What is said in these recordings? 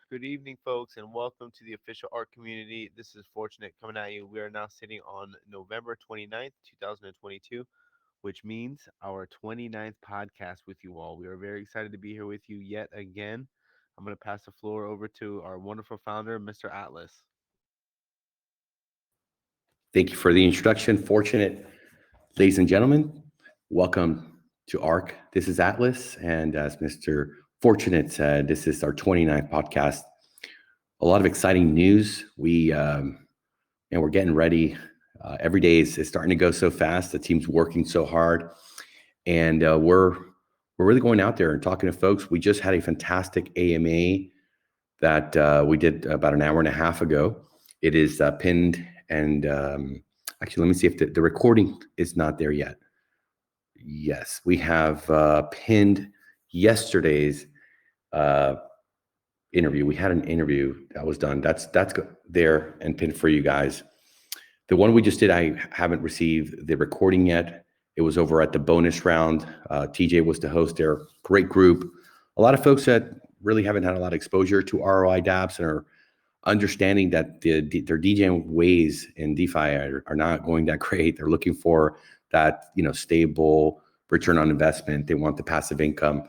Good evening, folks, and welcome to the official art community. This is Fortunate coming at you. We are now sitting on November 29th, 2022, which means our 29th podcast with you all. We are very excited to be here with you yet again. I'm going to pass the floor over to our wonderful founder, Mr. Atlas. Thank you for the introduction. Fortunate, ladies and gentlemen, welcome to ARK. This is Atlas, and as Mr. Fortunate said, this is our 29th podcast. A lot of exciting news. And we're getting ready. Every day is starting to go so fast. The team's working so hard, and we're really going out there and talking to folks. We just had a fantastic AMA that we did about an hour and a half ago. It is pinned and actually, let me see if the recording is not there yet. Yes, we have pinned yesterday's uh, interview. We had an interview that was done. That's there and pinned for you guys. The one we just did, I haven't received the recording yet. It was over at the bonus round. TJ was the host there. Great group. A lot of folks that really haven't had a lot of exposure to ROI dApps and are understanding that their DJing ways in DeFi are not going that great. They're looking for that stable return on investment. They want the passive income.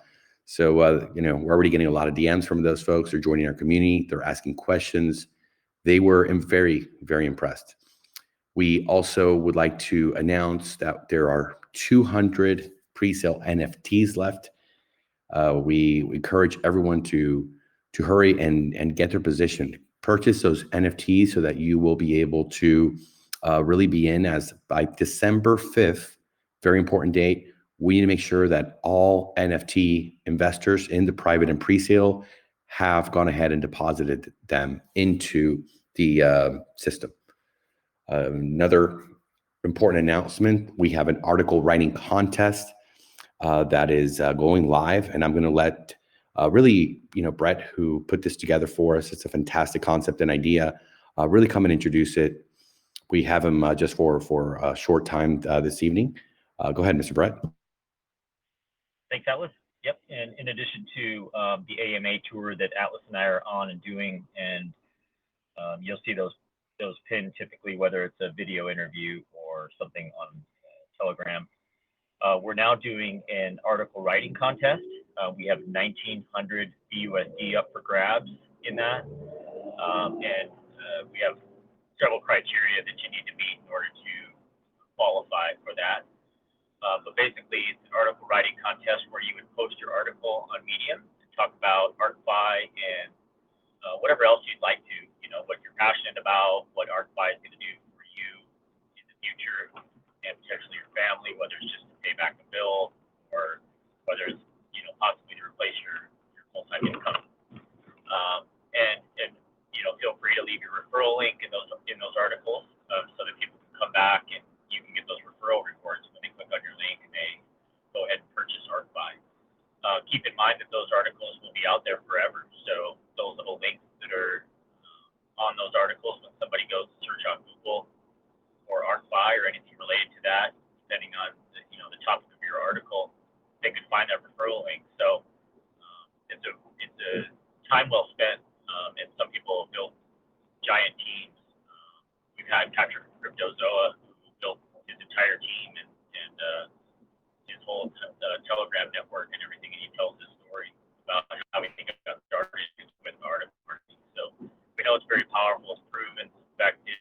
So we're already getting a lot of DMs from those folks. They're joining our community. They're asking questions. They were very, very impressed. We also would like to announce that there are 200 pre-sale NFTs left. We encourage everyone to hurry and get their position. Purchase those NFTs so that you will be able to really be in as by December 5th, very important date. We need to make sure that all NFT investors in the private and pre-sale have gone ahead and deposited them into the system. Another important announcement, we have an article writing contest that is going live, and I'm going to let Brett, who put this together for us. It's a fantastic concept and idea. Really come and introduce it. We have him just for a short time this evening. Go ahead, Mr. Brett. Thanks, Atlas. Yep, and in addition to the AMA tour that Atlas and I are on and doing, and you'll see those pinned typically, whether it's a video interview or something on Telegram. We're now doing an article writing contest. We have 1,900 BUSD up for grabs in that, and we have several criteria that you need to meet in order to qualify for that. But basically, it's an article writing contest where you would post your article on Medium and talk about ArkFi and whatever else you'd like to, what you're passionate about, what ArkFi is going to do for you in the future and potentially your family, whether it's just to pay back a bill or whether it's, possibly to replace your full-time income. And feel free to leave your referral link in those articles so that people can come back and you can get those referral rewards when they click on your link and they go ahead and purchase ArkFi. Keep in mind that those articles will be out there forever. So those little links that are on those articles, when somebody goes to search on Google or ArkFi or anything related to that, depending on the topic of your article, they could find that referral link. So it's a time well spent, and some people have built giant teams. We've had Patrick from Cryptozoa who built his entire team and his whole Telegram network and everything, and he tells his story about how he got started with article marketing. So we know it's very powerful, it's proven, it's effective.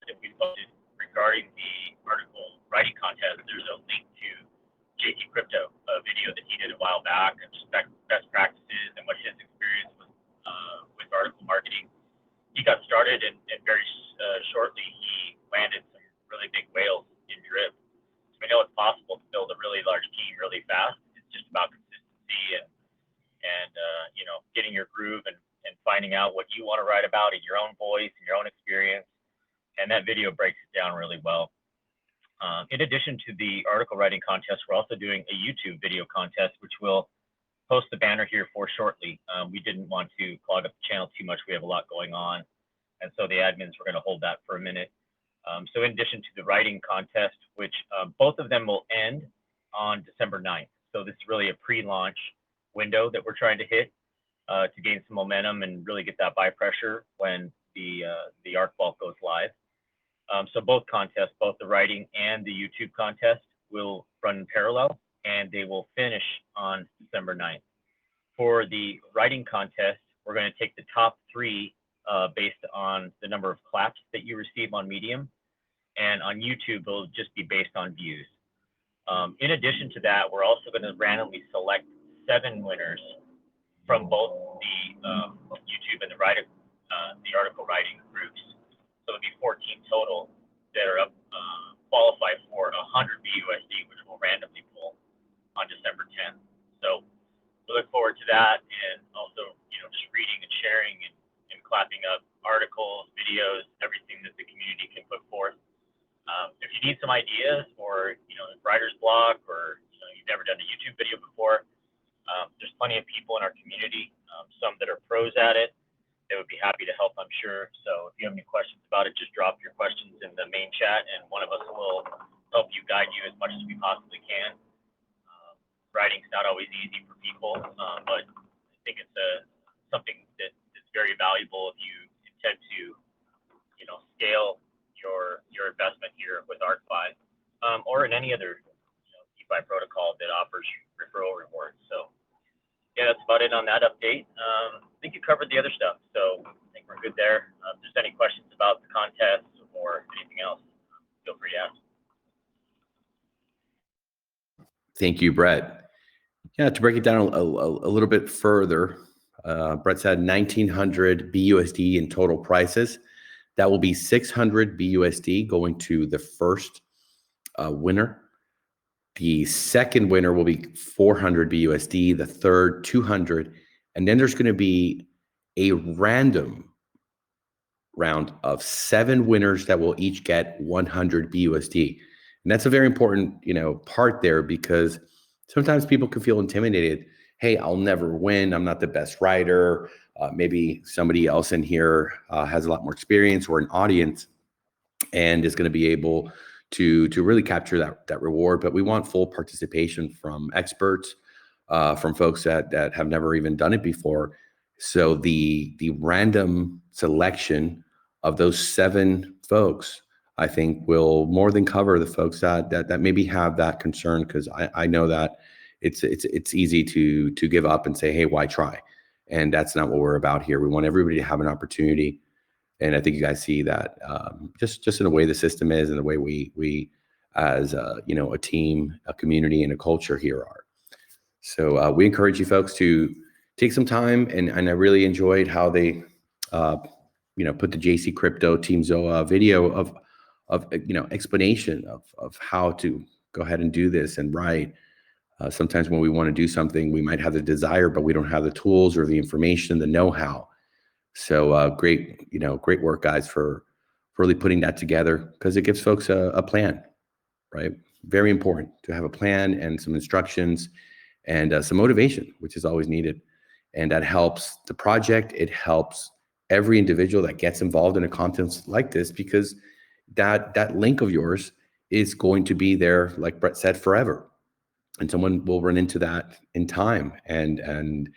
If we posted regarding the article writing contest, there's a link to JT Crypto, a video that he did a while back, of just best practices and what his experience with article marketing. He got started, and very shortly he landed some really big whales in drip. So we know it's possible to build a really large team really fast. It's just about consistency and getting your groove and finding out what you want to write about in your own voice and your own experience. And that video breaks it down really well. In addition to the article writing contest, we're also doing a YouTube video contest, which we'll post the banner here for shortly. We didn't want to clog up the channel too much. We have a lot going on. And so the admins were going to hold that for a minute. So in addition to the writing contest, which both of them will end on December 9th. So this is really a pre-launch window that we're trying to hit. to gain some momentum and really get that buy pressure when the ARK bulk goes live. So both contests, both the writing and the YouTube contest, will run in parallel, and they will finish on December 9th. For the writing contest, we're going to take the top 3 based on the number of claps that you receive on Medium, and on YouTube, it'll just be based on views. In addition to that, we're also going to randomly select 7 winners from both the YouTube and the article writing groups. So it'll be 14 total that are qualified for 100 BUSD, which we'll randomly pull on December 10th. So we look forward to that, and also, just reading and sharing and clapping up articles, videos, everything that the community can put forth. If you need some ideas, or writer's block, or you've never done a YouTube video before, there's plenty of people in our community, some that are pros at it. They would be happy to help, I'm sure. So if you have any questions about it, just drop your questions in the main chat, and one of us will help you, guide you as much as we possibly can. Writing's not always easy for people, but I think it's something that is very valuable if you intend to, scale your investment here with ArkFi, or in any other DeFi protocol that offers referral rewards. So yeah, that's about it on that update. I think you covered the other stuff, so I think we're good there. If there's any questions about the contest or anything else, feel free to ask. Thank you, Brett. Yeah, to break it down a little bit further, Brett said 1,900 BUSD in total prices. That will be 600 BUSD going to the first winner. The second winner will be 400 BUSD, the third 200, and then there's going to be a random round of 7 winners that will each get 100 BUSD. And that's a very important, part there, because sometimes people can feel intimidated. Hey, I'll never win. I'm not the best writer. Maybe somebody else in here has a lot more experience, or an audience, and is going to be able to really capture that reward. But we want full participation from experts, from folks that have never even done it before. So the random selection of those 7 folks, I think, will more than cover the folks that maybe have that concern, because I know that it's easy to give up and say, hey, why try? And that's not what we're about here. We want everybody to have an opportunity. And I think you guys see that just in the way the system is, and the way we as a team, a community, and a culture here are. So we encourage you folks to take some time, and I really enjoyed how they put the JC Crypto Team Zoa video of explanation of how to go ahead and do this and write. Sometimes when we want to do something, we might have the desire, but we don't have the tools or the information, the know-how. So great work, guys, for really putting that together, because it gives folks a plan, right? Very important to have a plan and some instructions and some motivation, which is always needed. And that helps the project. It helps every individual that gets involved in a contest like this, because that link of yours is going to be there, like Brett said, forever. And someone will run into that in time and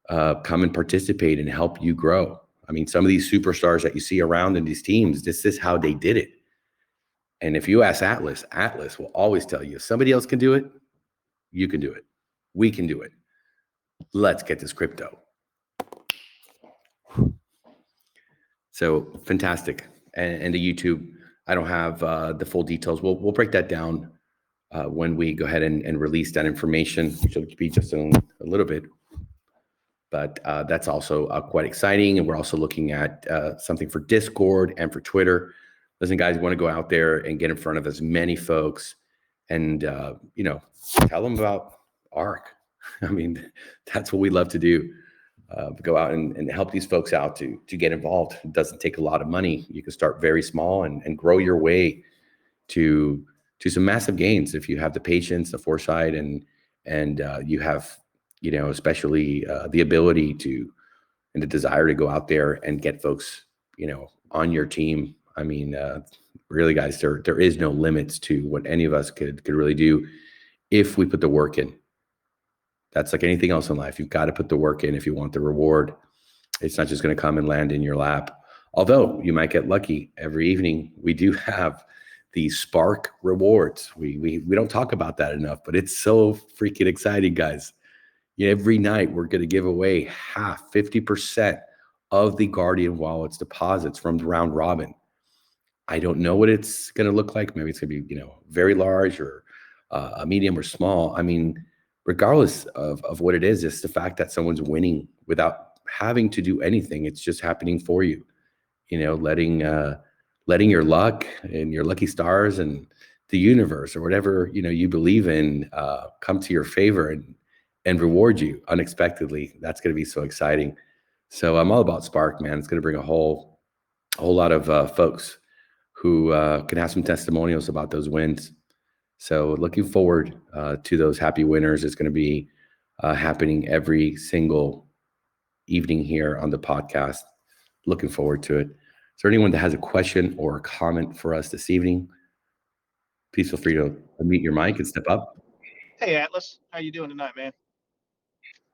come and participate and help you grow. I mean, some of these superstars that you see around in these teams, this is how they did it. And if you ask Atlas will always tell you, if somebody else can do it, you can do it. We can do it. Let's get this crypto. So fantastic. And the YouTube, I don't have the full details. We'll break that down when we go ahead and release that information, which will be just in a little bit. But that's also quite exciting. And we're also looking at something for Discord and for Twitter. Listen, guys, we want to go out there and get in front of as many folks and, tell them about ARK. I mean, that's what we love to do. Go out and help these folks out to get involved. It doesn't take a lot of money. You can start very small and grow your way to some massive gains if you have the patience, the foresight, and you have, especially the ability to, and the desire to go out there and get folks, on your team. I mean, really, guys, there is no limits to what any of us could really do if we put the work in. That's like anything else in life. You've got to put the work in if you want the reward. It's not just going to come and land in your lap. Although you might get lucky. Every evening we do have the Spark rewards. We don't talk about that enough, but it's so freaking exciting, guys. Every night we're going to give away 50% of the Guardian Wallets deposits from the round robin. I don't know what it's going to look like. Maybe it's going to be, very large or a medium or small. I mean, regardless of what it is, it's the fact that someone's winning without having to do anything. It's just happening for you. Letting your luck and your lucky stars and the universe or whatever you believe in come to your favor and reward you unexpectedly. That's going to be so exciting. So I'm all about Spark, man. It's going to bring a whole lot of folks who can have some testimonials about those wins. So looking forward to those happy winners. It's going to be happening every single evening here on the podcast. Looking forward to it. Is there anyone that has a question or a comment for us this evening? Please feel free to unmute your mic and step up. Hey, Atlas. How you doing tonight, man?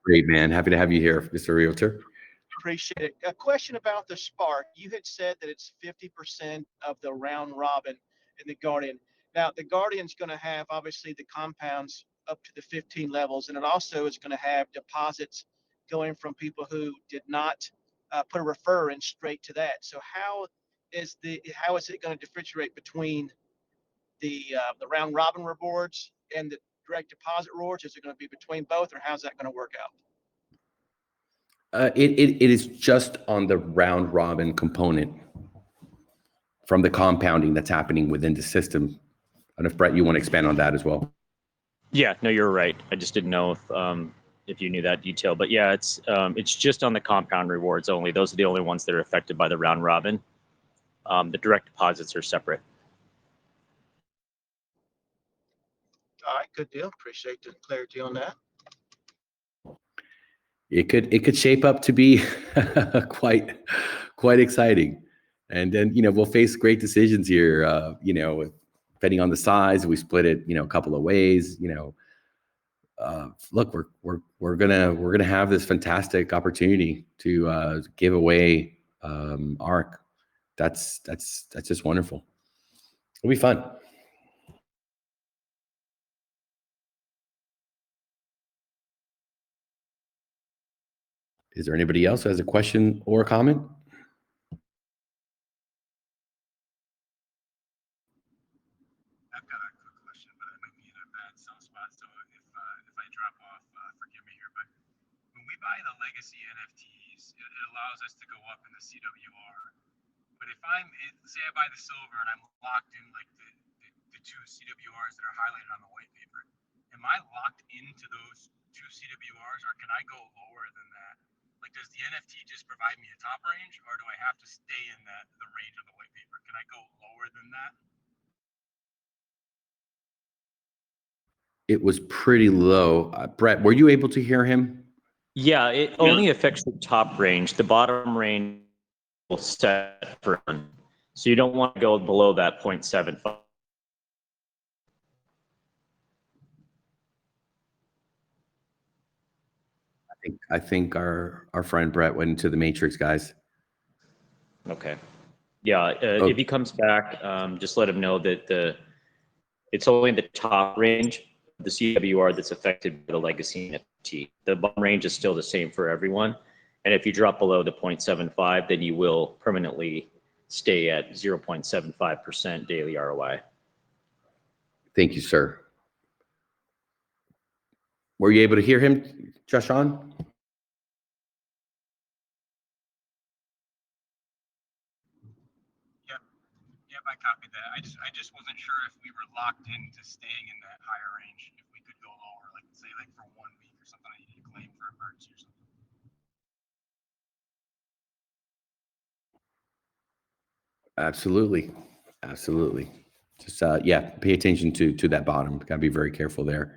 Great, man. Happy to have you here, Mr. Realtor. Appreciate it. A question about the Spark. You had said that it's 50% of the round robin in the Guardian. Now, the Guardian's going to have, obviously, the compounds up to the 15 levels, and it also is going to have deposits going from people who did not put a refer in straight to that. So how is it going to differentiate between the round robin rewards and the direct deposit rewards? Is it going to be between both, or how's that going to work out? It is just on the round robin component from the compounding that's happening within the system. I don't know if Brett, you want to expand on that as well. Yeah, no, you're right. I just didn't know if you knew that detail, but yeah, it's just on the compound rewards only. Those are the only ones that are affected by the round robin. The direct deposits are separate. All right, good deal. Appreciate the clarity on that. It could shape up to be quite exciting, and then we'll face great decisions here. Depending on the size, we split it a couple of ways. Look, we're gonna have this fantastic opportunity to give away ARK. That's just wonderful. It'll be fun. Is there anybody else who has a question or a comment? I've got a quick question, but I might be in a bad cell spot, so if I drop off, forgive me here. But when we buy the legacy NFTs, it allows us to go up in the CWR. But if say I buy the silver and I'm locked in like the two CWRs that are highlighted on the white paper, am I locked into those two CWRs, or can I go lower than that? Like, does the NFT just provide me a top range, or do I have to stay in the range of the white paper? Can I go lower than that? It was pretty low. Brett, were you able to hear him? Yeah, it only affects the top range. The bottom range will set for none. So you don't want to go below that 0.75. I think our friend Brett went into the matrix, guys. Okay. Yeah, if he comes back, just let him know that it's only the top range of the CWR that's affected by the legacy NFT. The bottom range is still the same for everyone. And if you drop below the 0.75, then you will permanently stay at 0.75% daily ROI. Thank you, sir. Were you able to hear him, Joshon? Yep, I copied that. I just wasn't sure if we were locked into staying in that higher range, if we could go lower, like say like for 1 week or something, I need to claim for emergency or something. Absolutely. Just pay attention to that bottom. Got to be very careful there.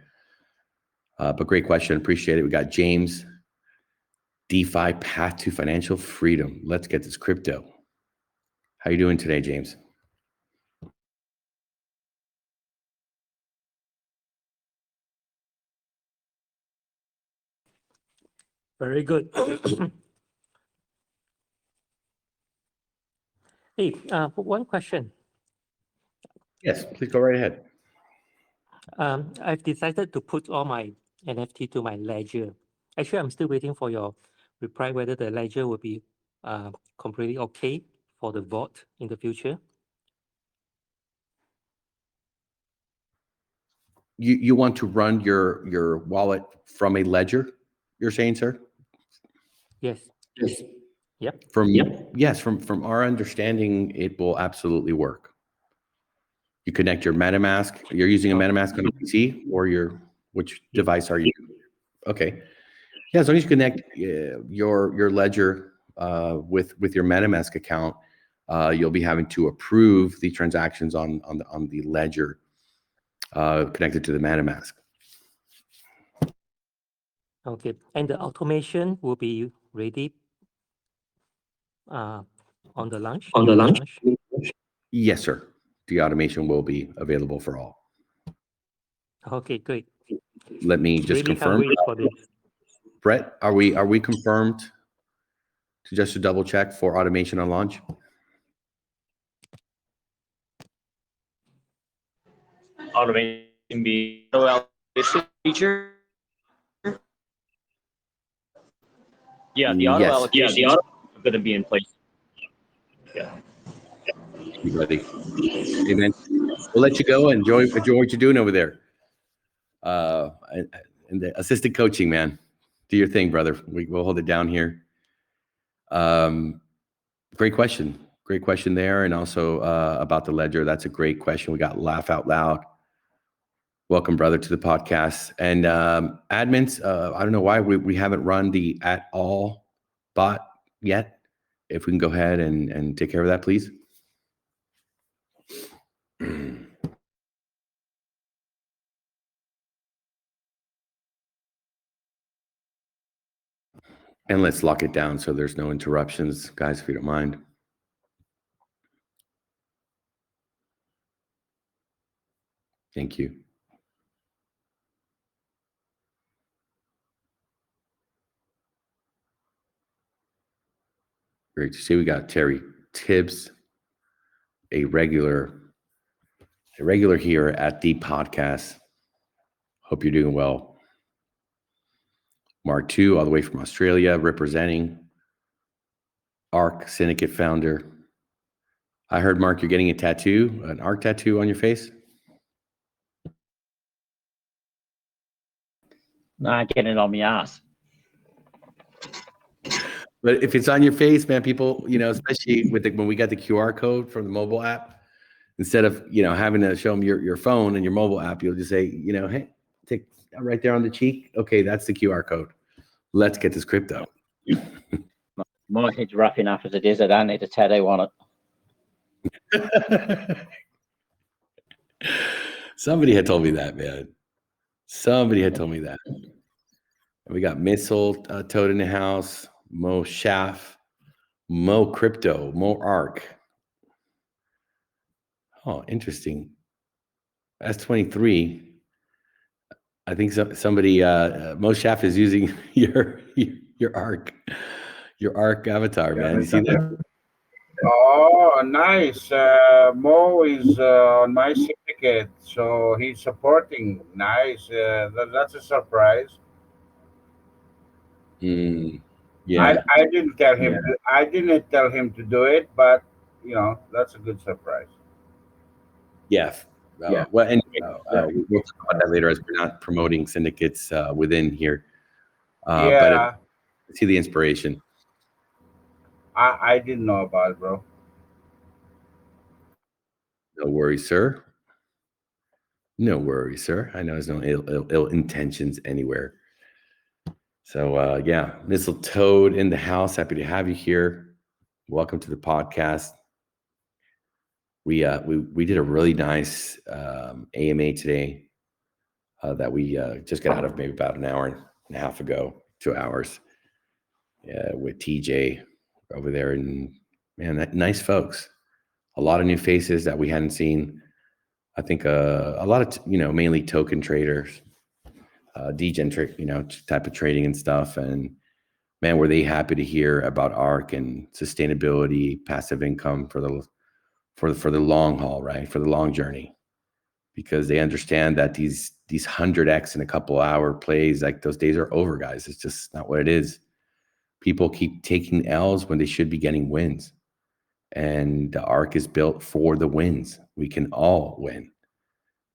But great question. Appreciate it. We got James. DeFi path to financial freedom. Let's get this crypto. How you doing today, James? Very good. Hey, one question. Yes, please go right ahead. I've decided to put all my NFT to my ledger. Actually, I'm still waiting for your reply whether the ledger will be completely okay for the vault in the future. You want to run your wallet from a ledger, you're saying, sir? Yes. Yes. Yep. Yes, from our understanding, it will absolutely work. You connect your MetaMask. You're using a MetaMask on a PC, or which device are you? Okay. Yeah, as long as you connect your ledger with your MetaMask account, you'll be having to approve the transactions on the ledger connected to the MetaMask. Okay. And the automation will be ready on the launch? Yes, sir. The automation will be available for all. Okay, great. Let me just Really can't confirm. wait for this. Brett, are we confirmed to double check for automation on launch? Automation be feature. Yeah, the auto Yes. allocation is going to be in place. Yeah. You ready? Hey, man, we'll let you go. Enjoy what you're doing over there. And the assistant coaching, man. Do your thing, brother. We'll hold it down here. Great question. Great question there. And also about the ledger. That's a great question. We got laugh out loud. Welcome, brother, to the podcast. And admins, I don't know why we haven't run the at all bot yet. If we can go ahead and take care of that, please. And let's lock it down so there's no interruptions, guys, if you don't mind. Thank you. Great to see. We got Terry Tibbs, a regular here at the podcast. Hope you're doing well. Mark II, all the way from Australia, representing ARK Syndicate founder. I heard, Mark, you're getting a tattoo, an ARK tattoo on your face? Nah, getting it on my ass. But if it's on your face, man, people, especially when we got the QR code from the mobile app, instead of, having to show them your phone and your mobile app, you'll just say, hey, take right there on the cheek. Okay, that's the QR code. Let's get this crypto. My head's rough enough as it is. I don't need a tattoo on it. Somebody had told me that, man. Somebody had told me that. And we got Missile Toad in the house, Mo Schaff, Mo Crypto, Mo ARK. Oh, interesting. S23. I think somebody, Mo Schaff is using your ARK avatar, man. You see that? Oh, nice. Mo is on my syndicate, so he's supporting. Nice. That's a surprise. Yeah. I didn't tell him. I didn't tell him to do it, but that's a good surprise. Yeah. Well, anyway, we'll talk about that later as we're not promoting syndicates within here. But I see the inspiration. I didn't know about it, bro. No worries, sir. No worries, sir. I know there's no ill intentions anywhere. So, yeah, Missile Toad in the house. Happy to have you here. Welcome to the podcast. We did a really nice AMA today that we just got out of maybe about an hour and a half ago, 2 hours, with TJ over there. And, man, nice folks. A lot of new faces that we hadn't seen. I think a lot of, mainly token traders, degen, type of trading and stuff. And man, were they happy to hear about ARK and sustainability, passive income for the long haul, right? For the long journey, because they understand that these 100x in a couple hour plays, like those days are over, guys. It's just not what it is. People keep taking L's when they should be getting wins. And the ARK is built for the wins. We can all win.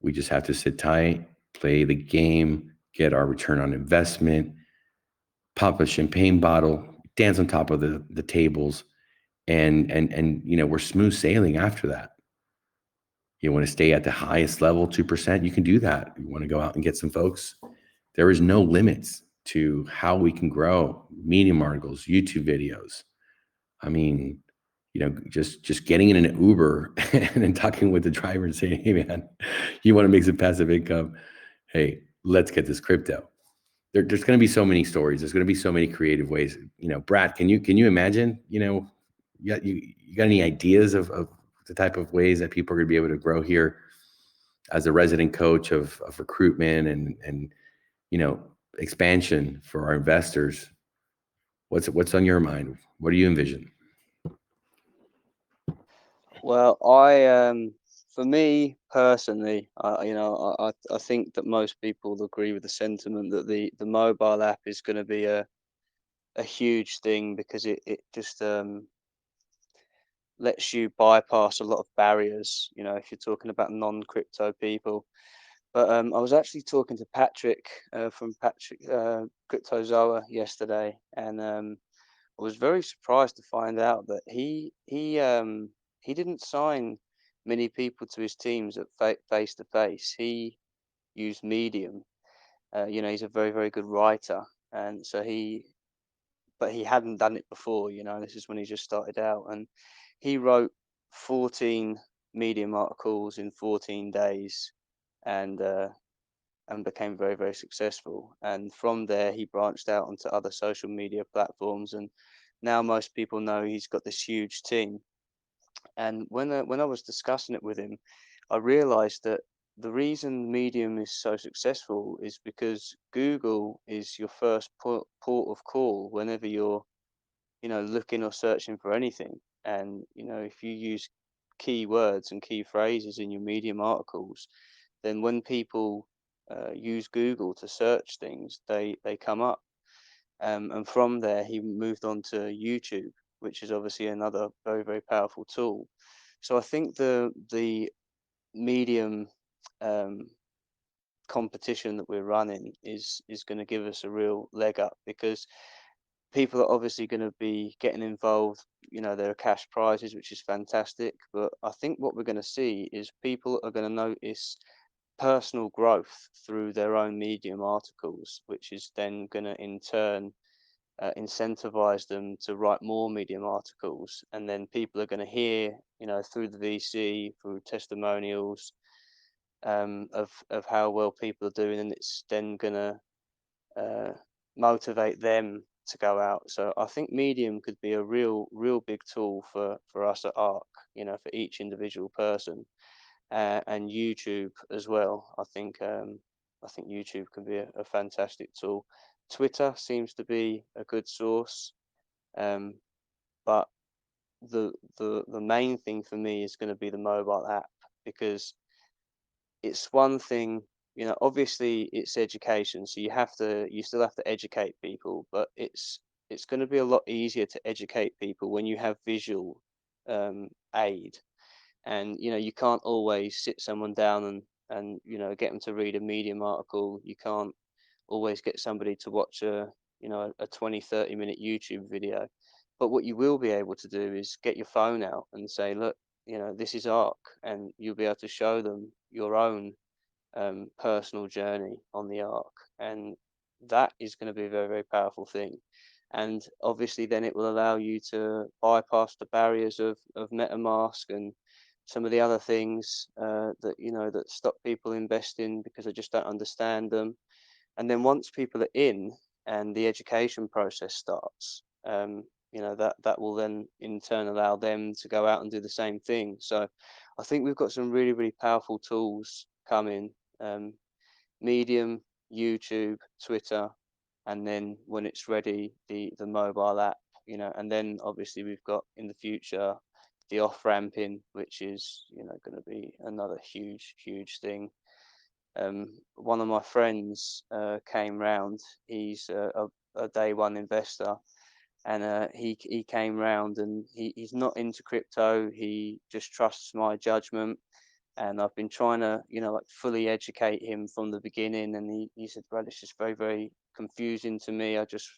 We just have to sit tight, play the game, get our return on investment, pop a champagne bottle, dance on top of the tables, and we're smooth sailing after that. You want to stay at the highest level, 2%, you can do that. You want to go out and get some folks. There is no limits to how we can grow. Medium articles, YouTube videos. I mean, just getting in an Uber and then talking with the driver and saying, hey man, you want to make some passive income? Hey, let's get this crypto. There's going to be so many stories. There's going to be so many creative ways. Brad, can you imagine, you got any ideas of the type of ways that people are going to be able to grow here as a resident coach of recruitment and expansion for our investors? What's on your mind? What do you envision? Well, for me personally, I think that most people agree with the sentiment that the mobile app is going to be a huge thing, because it just lets you bypass a lot of barriers, if you're talking about non-crypto people. But I was actually talking to Patrick from Cryptozoa yesterday, and I was very surprised to find out that he didn't sign many people to his teams at face to face. He used Medium. He's a very, very good writer, and so but he hadn't done it before. This is when he just started out, and he wrote 14 Medium articles in 14 days, and became very, very successful. And from there, he branched out onto other social media platforms, and now most people know he's got this huge team. And when I was discussing it with him, I realized that the reason Medium is so successful is because Google is your first port of call whenever you're, looking or searching for anything. And, if you use keywords and key phrases in your Medium articles, then when people use Google to search things, they come up. And from there, he moved on to YouTube, which is obviously another very, very powerful tool. So I think the Medium competition that we're running is going to give us a real leg up, because people are obviously going to be getting involved. There are cash prizes, which is fantastic. But I think what we're going to see is people are going to notice personal growth through their own Medium articles, which is then going to in turn incentivize them to write more Medium articles. And then people are going to hear, through the VC, through testimonials, of how well people are doing, and it's then going to motivate them to go out. So I think Medium could be a real big tool for us at ARK, for each individual person, and YouTube as well. I think YouTube can be a fantastic tool. Twitter seems to be a good source, but the main thing for me is going to be the mobile app, because it's one thing, obviously it's education, so you still have to educate people, but it's going to be a lot easier to educate people when you have visual aid. And you can't always sit someone down and get them to read a Medium article. You can't always get somebody to watch a 20-30 minute YouTube video. But what you will be able to do is get your phone out and say, look, this is ARK, and you'll be able to show them your own personal journey on the ARK, and that is going to be a very, very powerful thing. And obviously then it will allow you to bypass the barriers of MetaMask and some of the other things that stop people investing because they just don't understand them. And then once people are in and the education process starts, that will then in turn allow them to go out and do the same thing. So I think we've got some really, really powerful tools coming. Medium, YouTube, Twitter, and then when it's ready, the mobile app, and then obviously we've got in the future the off ramping, which is going to be another huge thing. One of my friends came round. He's a day one investor, and he came round, and he's not into crypto. He just trusts my judgment, and I've been trying to like fully educate him from the beginning. And he said, "Brad, it's just very confusing to me. I just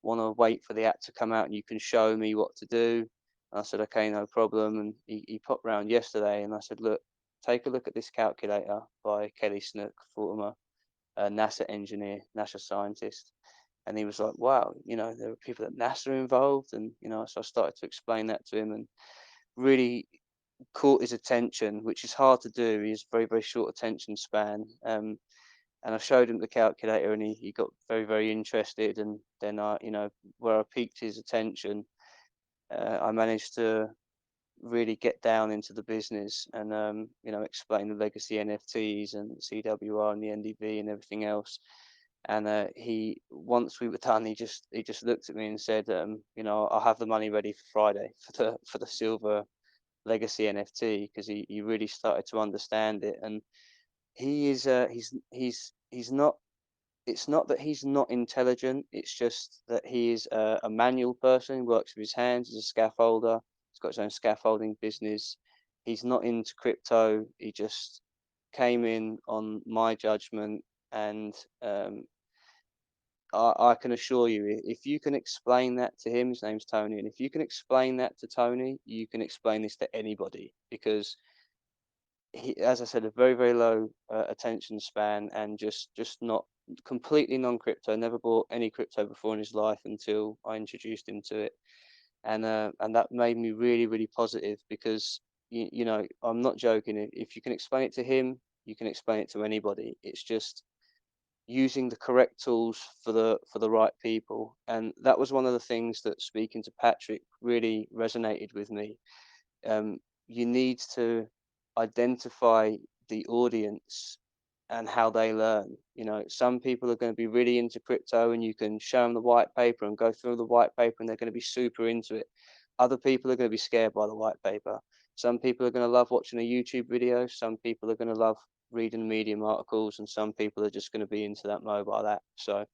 want to wait for the app to come out, and you can show me what to do." And I said, "Okay, no problem." And he popped round yesterday, and I said, "Look, take a look at this calculator by Kelly Snook, former NASA engineer, NASA scientist." And he was like, "Wow, there are people at NASA involved." And, so I started to explain that to him, and really caught his attention, which is hard to do. He has very short attention span. And I showed him the calculator, and he got very interested. And then where I piqued his attention, I managed to really get down into the business and explain the legacy NFTs and CWR and the NDV and everything else. And once we were done, he just looked at me and said, "I'll have the money ready for Friday for the silver legacy NFT," because he really started to understand it. And he is he's not. It's not that he's not intelligent. It's just that he is a manual person. He works with his hands. He's a scaffolder. He's got his own scaffolding business. He's not into crypto. He just came in on my judgment, and I can assure you, if you can explain that to him, his name's Tony, and if you can explain that to Tony, you can explain this to anybody, because he, as I said, a very low attention span, and just not completely non-crypto. Never bought any crypto before in his life until I introduced him to it, and that made me really positive, because I'm not joking. If you can explain it to him, you can explain it to anybody. It's just using the correct tools for the right people. And that was one of the things that, speaking to Patrick, really resonated with me. You need to identify the audience and how they learn. Some people are going to be really into crypto, and you can show them the white paper and go through the white paper, and they're going to be super into it. Other people are going to be scared by the white paper. Some people are going to love watching a YouTube video. Some people are going to love reading Medium articles, and some people are just going to be into that mobile app. So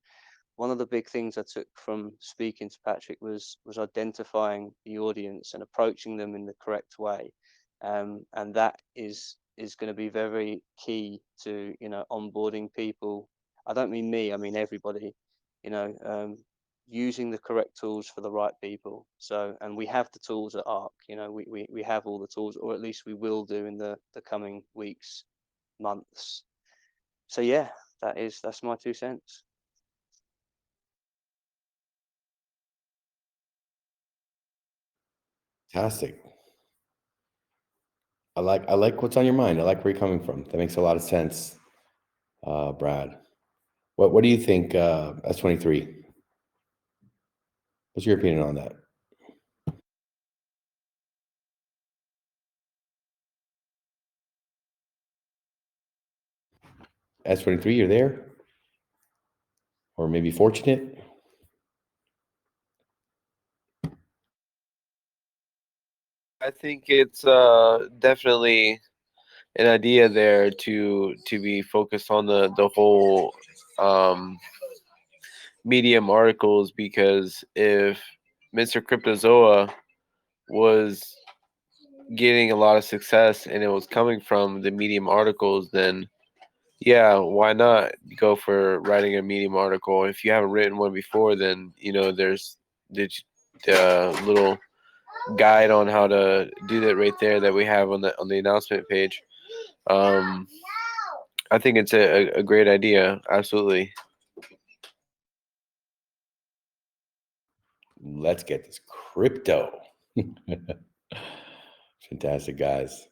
one of the big things I took from speaking to Patrick was identifying the audience and approaching them in the correct way. And that is going to be very key to onboarding people. I don't mean me, I mean everybody. Using the correct tools for the right people. So, and we have the tools at ARK. We have all the tools, or at least we will do in the coming weeks, months. So yeah, that's my 2 cents. Fantastic. I like what's on your mind. I like where you're coming from. That makes a lot of sense, Brad. What do you think? S23. What's your opinion on that? S23, you're there, or maybe Fortunate. I think it's definitely an idea there to be focused on the whole Medium articles, because if Mr. Cryptozoa was getting a lot of success and it was coming from the Medium articles, then yeah, why not go for writing a Medium article? If you haven't written one before, then there's the little guide on how to do that right there that we have on the announcement page. I think it's a great idea. Absolutely. Let's get this crypto. Fantastic, guys.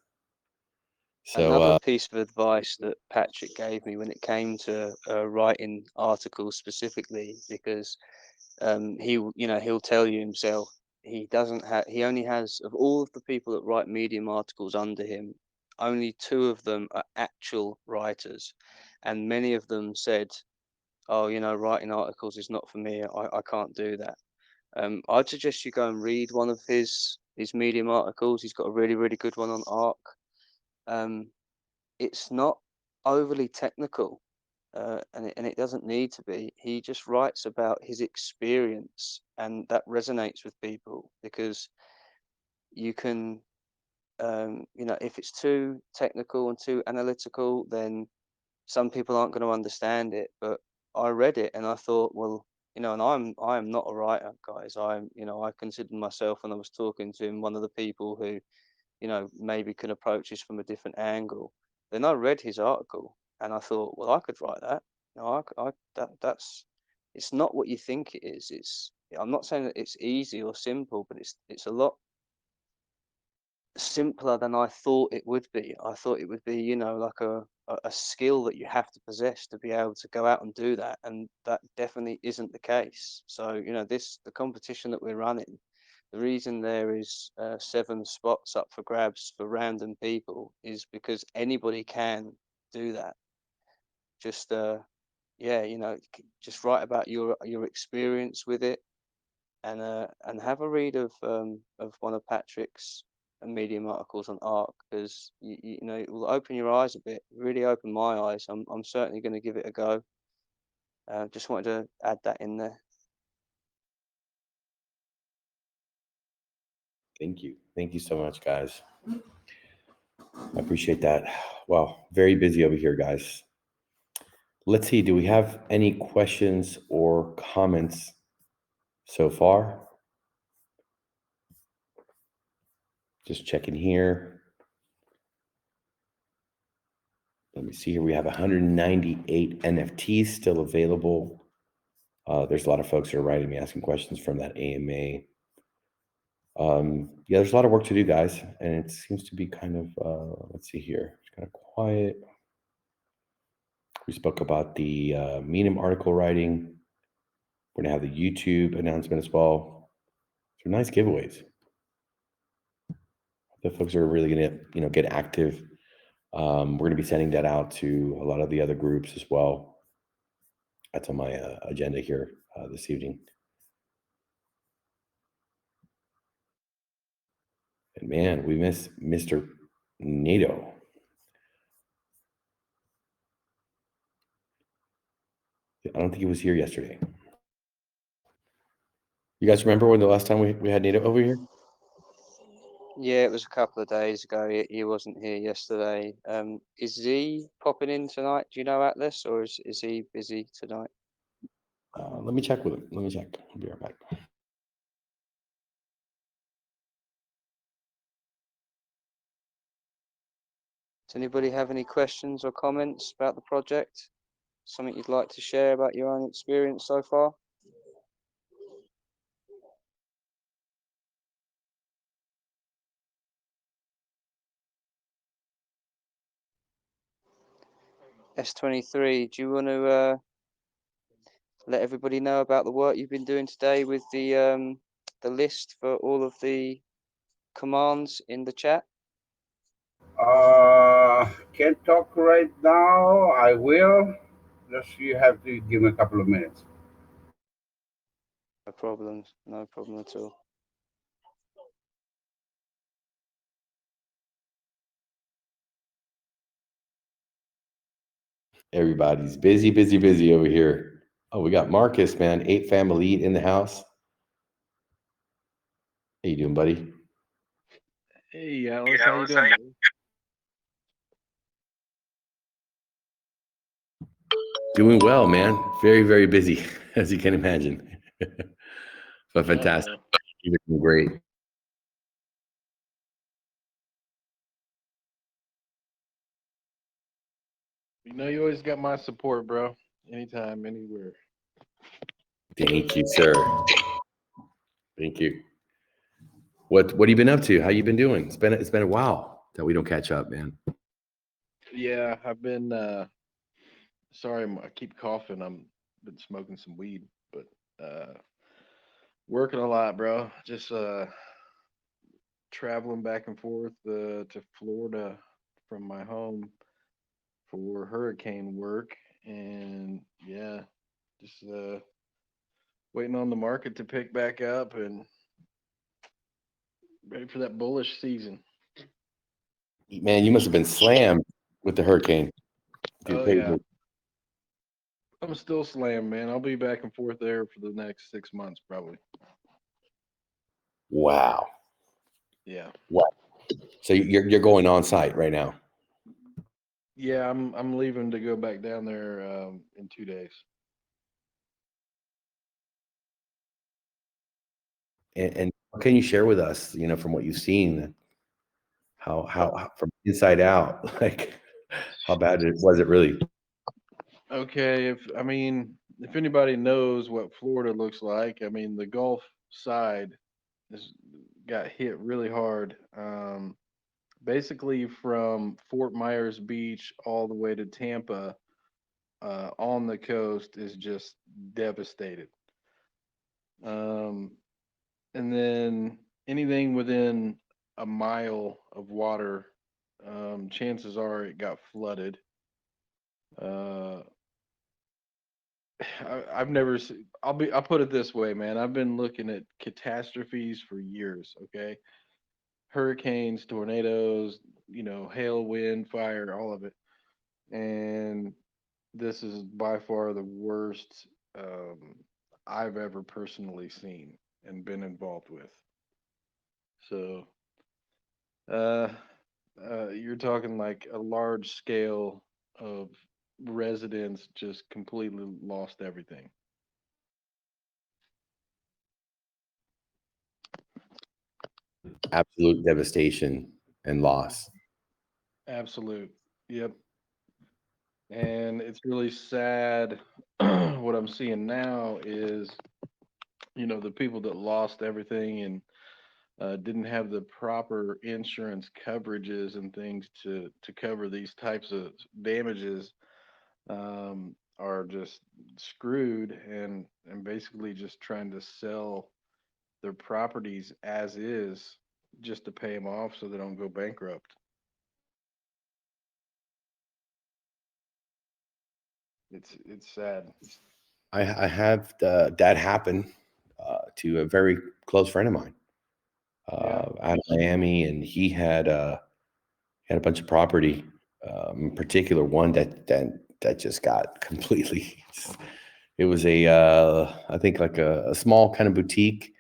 So Another piece of advice that Patrick gave me when it came to writing articles specifically, because he'll tell you himself, he only has, of all of the people that write Medium articles under him, only 2 of them are actual writers, and many of them said, oh, writing articles is not for me. I can't do that. I'd suggest you go and read one of his Medium articles. He's got a really, really good one on ARK. It's not overly technical, and it doesn't need to be. He just writes about his experience, and that resonates with people because you can, if it's too technical and too analytical, then some people aren't going to understand it. But I read it and I thought, well, and I am not a writer, guys. I consider myself, when I was talking to him, one of the people who, maybe can approach this from a different angle. Then I read his article and I thought, well, I could write that. That's it's not what you think it is. I'm not saying that it's easy or simple, but it's a lot simpler than I thought it would be. I thought it would be, like a skill that you have to possess to be able to go out and do that, and that definitely isn't the case. So, the competition that we're running, the reason there is 7 spots up for grabs for random people is because anybody can do that. Just yeah, just write about your experience with it, and have a read of one of Patrick's Medium articles on ARK, because it will open your eyes a bit. Really open my eyes. I'm certainly going to give it a go. Just wanted to add that in there. Thank you so much, guys. I appreciate that. Wow, very busy over here, guys. Let's see, do we have any questions or comments so far? Just checking here. Let me see here. We have 198 NFTs still available. There's a lot of folks that are writing me, asking questions from that AMA. Yeah, there's a lot of work to do, guys, and it seems to be kind of, let's see here, it's kind of quiet. We spoke about the Medium article writing. We're gonna have the YouTube announcement as well. So nice giveaways. The folks are really gonna, get active. We're gonna be sending that out to a lot of the other groups as well. That's on my agenda here this evening. And man, we miss Mr. NATO. I don't think he was here yesterday. You guys remember when the last time we had NATO over here? Yeah, it was a couple of days ago. He wasn't here yesterday. Is he popping in tonight? Do you know, Atlas, or is he busy tonight? Let me check with him. Let me check. I'll be right back. Does anybody have any questions or comments about the project? Something you'd like to share about your own experience so far? S23, do you want to let everybody know about the work you've been doing today with the list for all of the commands in the chat? Can't talk right now. I will. Just you have to give me a couple of minutes. No problems. No problem at all. Everybody's busy over here. Oh, we got Marcus, man. 8 family in the house. How you doing, buddy? Hey, Alice, how you doing, buddy? Doing well, man. Very busy, as you can imagine. But fantastic. You're doing great. You know, you always got my support, bro. Anytime, anywhere. Thank you, sir. Thank you. What have you been up to? How you been doing? It's been a while that we don't catch up, man. Yeah, I've been sorry, I keep coughing. I'm been smoking some weed, but working a lot, bro. Just traveling back and forth to Florida from my home for hurricane work, and yeah, Just waiting on the market to pick back up and ready for that bullish season. Man, you must have been slammed with the hurricane. Oh yeah, I'm still slammed, man. I'll be back and forth there for the next 6 months probably. Wow. Yeah. Wow. So you're going on site right now. Yeah, I'm leaving to go back down there in 2 days. And what can you share with us, from what you've seen, how from inside out, like how bad was it really? Okay, if anybody knows what Florida looks like, the Gulf side got hit really hard. Basically from Fort Myers Beach all the way to Tampa, on the coast is just devastated. Um, and then anything within a mile of water, chances are it got flooded. Uh, I've never seen. I'll put it this way, man. I've been looking at catastrophes for years. Okay, hurricanes, tornadoes, hail, wind, fire, all of it, and this is by far the worst I've ever personally seen and been involved with. So, uh, you're talking like a large scale of residents just completely lost everything. Absolute devastation and loss. Absolute. Yep. And it's really sad. What I'm seeing now is, the people that lost everything and didn't have the proper insurance coverages and things to cover these types of damages, are just screwed and basically just trying to sell their properties as is just to pay them off so they don't go bankrupt. It's sad. I have that happen to a very close friend of mine Yeah. out of Miami, and he had a bunch of property, in particular one that just got completely. It was I think like a small kind of boutique,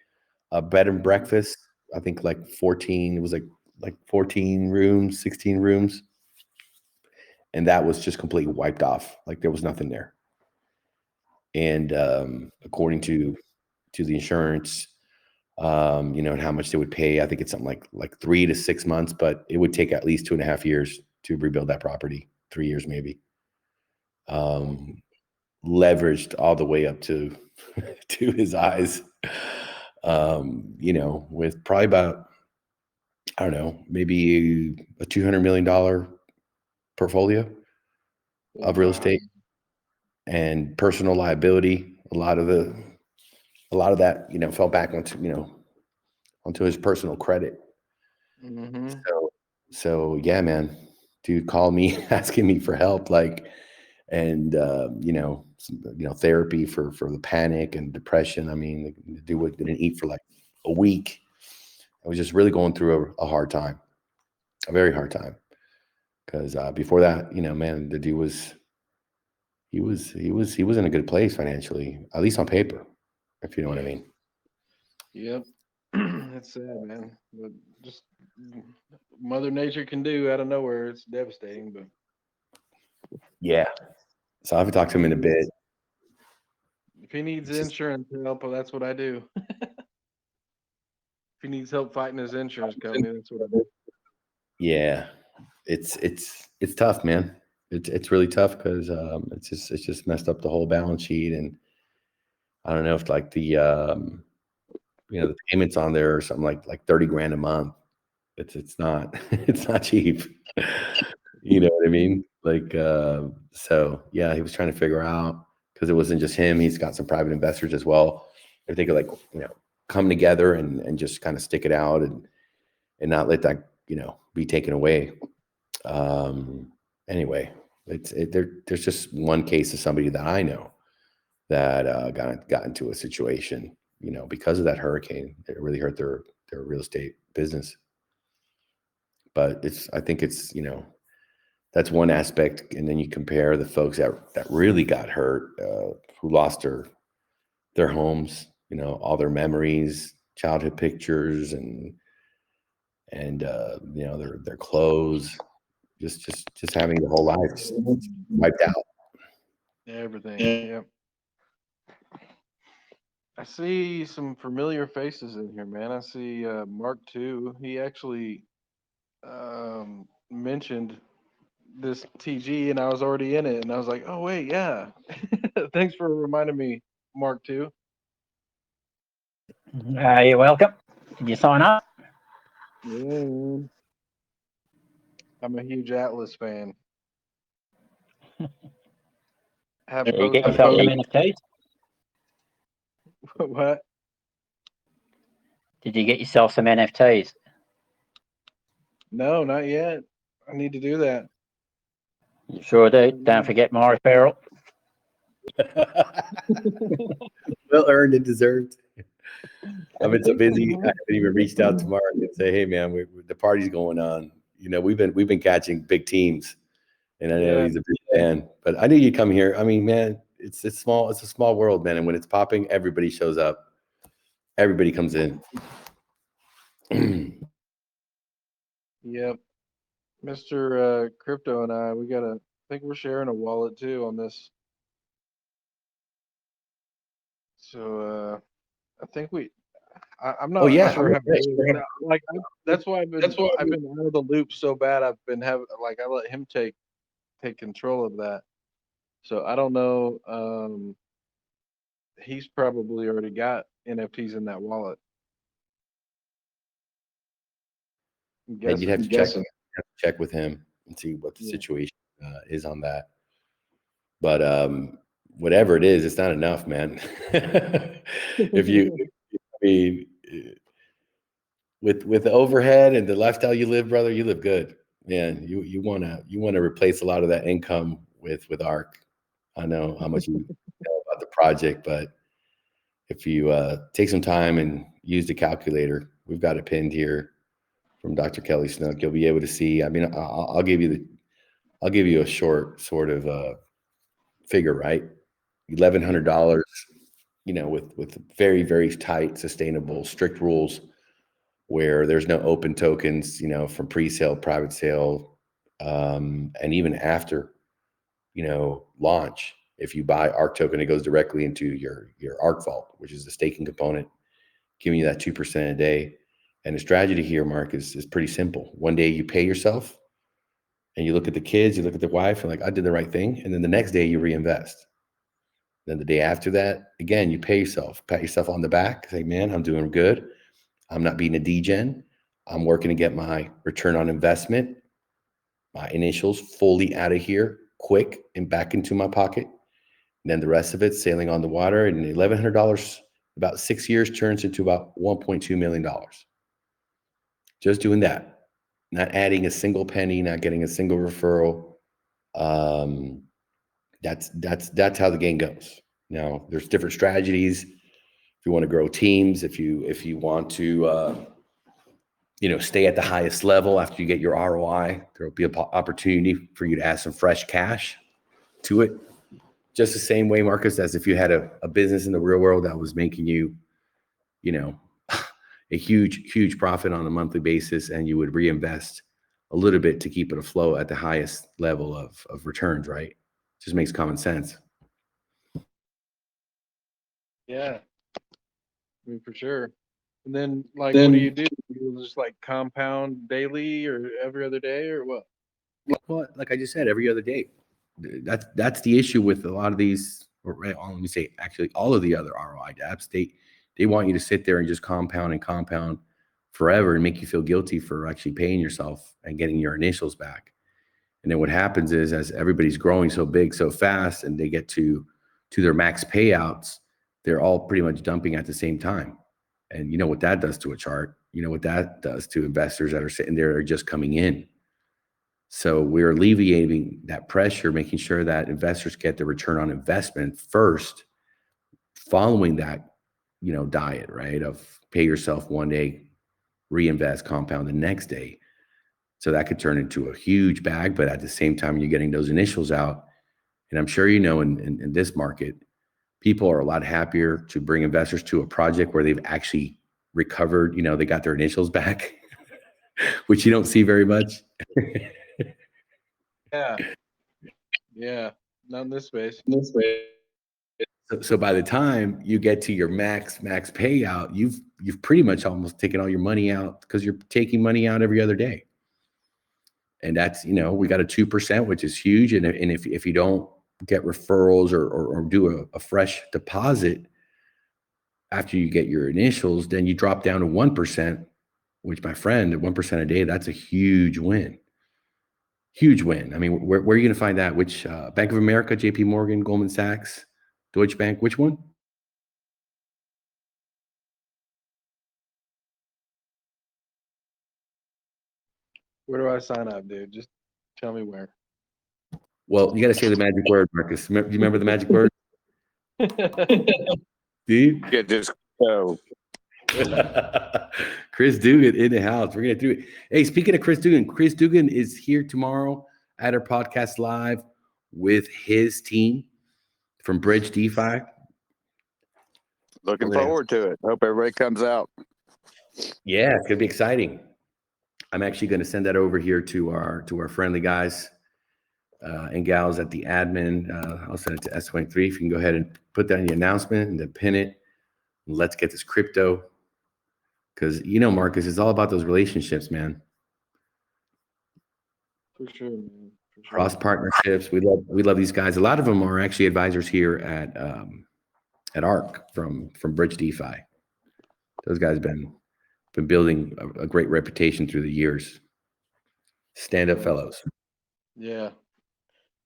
a bed and breakfast. I think like 14. It was like 14 rooms, 16 rooms, and that was just completely wiped off. Like there was nothing there. And according to the insurance, and how much they would pay, I think it's something like 3 to 6 months, but it would take at least 2.5 years to rebuild that property. 3 years maybe. Leveraged all the way up to to his eyes. With probably about, I don't know, maybe a $200 million portfolio of real estate and personal liability. A lot of that, fell back onto his personal credit. Mm-hmm. So yeah, man, dude called me asking me for help, and therapy for the panic and depression. I mean, the dude didn't eat for like a week. I was just really going through a hard time, a very hard time, because before that, man, the dude was he was in a good place financially, at least on paper, if you know what I mean. Yep. It's sad, man. But just Mother Nature can do out of nowhere. It's devastating, but Yeah. So I have to talk to him in a bit. if he needs insurance help, well, that's what I do. If he needs help fighting his insurance company, that's what I do. Yeah, it's tough, man. It's really tough because it's just messed up the whole balance sheet, and I don't know if like the the payments on there are something like 30 grand a month. It's not it's not cheap. You know what I mean? Like so yeah, he was trying to figure out, because it wasn't just him. He's got some private investors as well. If they could come together and just kind of stick it out and not let that be taken away. Anyway, there's just one case of somebody that I know that got into a situation, because of that hurricane. It really hurt their real estate business. But I think it's, that's one aspect. And then you compare the folks that really got hurt, who lost their homes, all their memories, childhood pictures, and their clothes, just having their whole lives wiped out. Everything. Yep. I see some familiar faces in here, man. I see Mark II. He actually mentioned this TG, and I was already in it, and I was like, oh wait, yeah. Thanks for reminding me, Mark II. You're welcome. Did you sign up? Yeah, man. I'm a huge Atlas fan. Did you get yourself some NFTs? What? Did you get yourself some NFTs? No, not yet. I need to do that. You sure do. Don't forget my referral. Well earned and deserved. I've been so busy. I haven't even reached out to Mark and say, "Hey, man, the party's going on." We've been catching big teams, and I know he's a big fan. But I knew you'd come here. I mean, man, it's small. It's a small world, man. And when it's popping, everybody shows up. Everybody comes in. Yep. Mr. Crypto and I think we're sharing a wallet too on this. So I think I'm not sure how that's why I've been out of the loop so bad. I've been I let him take control of that. So I don't know. He's probably already got NFTs in that wallet. And you'd have to check with him and see what the situation is on that. But whatever it is, it's not enough, man. With the overhead and the lifestyle you live, brother, you live good, man. You wanna replace a lot of that income with ARK. I know how much you know about the project, but if you take some time and use the calculator, we've got it pinned here from Dr. Kelly Snook. You'll be able to see. I mean, I'll give you a short sort of figure, right? $1,100, with very, very tight, sustainable, strict rules where there's no open tokens, from pre-sale, private sale, and even after, launch. If you buy ARK token, it goes directly into your ARK vault, which is the staking component, giving you that 2% a day. And the strategy here, Mark, is pretty simple. One day you pay yourself, and you look at the kids, you look at the wife, and like, I did the right thing. And then the next day you reinvest. Then the day after that, again, you pay yourself, pat yourself on the back, say, man, I'm doing good. I'm not being a degen. I'm working to get my return on investment, my initials fully out of here, quick and back into my pocket. And then the rest of it sailing on the water, and $1,100, about 6 years turns into about $1.2 million. Just doing that, not adding a single penny, not getting a single referral. That's how the game goes. Now, there's different strategies. If you want to grow teams, if you want to stay at the highest level after you get your ROI, there will be an opportunity for you to add some fresh cash to it. Just the same way, Marcus, as if you had a business in the real world that was making you, a huge profit on a monthly basis, and you would reinvest a little bit to keep it afloat at the highest level of returns, right? Just makes common sense. Yeah, I mean, for sure. And then, what do? You just compound daily or every other day, or what? Well, like I just said, every other day. That's the issue with a lot of these, or let me say, actually, all of the other ROI dApps. They want you to sit there and just compound and compound forever and make you feel guilty for actually paying yourself and getting your initials back. And then what happens is, as everybody's growing so big, so fast, and they get to their max payouts, they're all pretty much dumping at the same time. And you know what that does to a chart. You know what that does to investors that are sitting there or just coming in. So we're alleviating that pressure, making sure that investors get the return on investment first following that, diet, right? Of pay yourself one day, reinvest, compound the next day. So that could turn into a huge bag, but at the same time, you're getting those initials out. And I'm sure, in this market, people are a lot happier to bring investors to a project where they've actually recovered, they got their initials back, which you don't see very much. Yeah. Not in this space. So by the time you get to your max payout, you've pretty much almost taken all your money out, because you're taking money out every other day. And that's, we got a 2%, which is huge. And if you don't get referrals or do a fresh deposit after you get your initials, then you drop down to 1%, which, my friend, at 1% a day, that's a huge win. Huge win. I mean, where are you going to find that? Which Bank of America, JP Morgan, Goldman Sachs, Deutsche Bank, which one? Where do I sign up, dude? Just tell me where. Well, you got to say the magic word, Marcus. Do you remember the magic word? Do you? Get this go. Chris Dugan in the house. We're going to do it. Hey, speaking of Chris Dugan is here tomorrow at our podcast live with his team from Bridge DeFi. Looking forward to it. Hope everybody comes out. Yeah, it's going to be exciting. I'm actually going to send that over here to our friendly guys and gals at the admin. I'll send it to S23. If you can go ahead and put that in the announcement and then pin it. Let's get this crypto. Because, Marcus, it's all about those relationships, man. For sure, man. For sure. Cross partnerships. We love these guys. A lot of them are actually advisors here at ARK from Bridge DeFi. Those guys have been building a great reputation through the years. Stand up fellows. Yeah.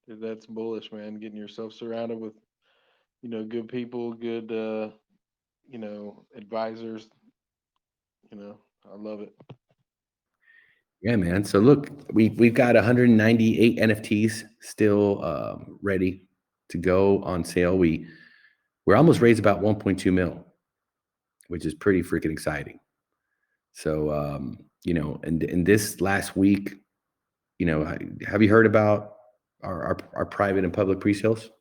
Dude, that's bullish, man. Getting yourself surrounded with, good people, good, advisors. I love it. Yeah, man. So look, we've got 198 NFTs still ready to go on sale. We're almost raised about 1.2 mil, which is pretty freaking exciting. So in this last week, have you heard about our private and public pre-sales?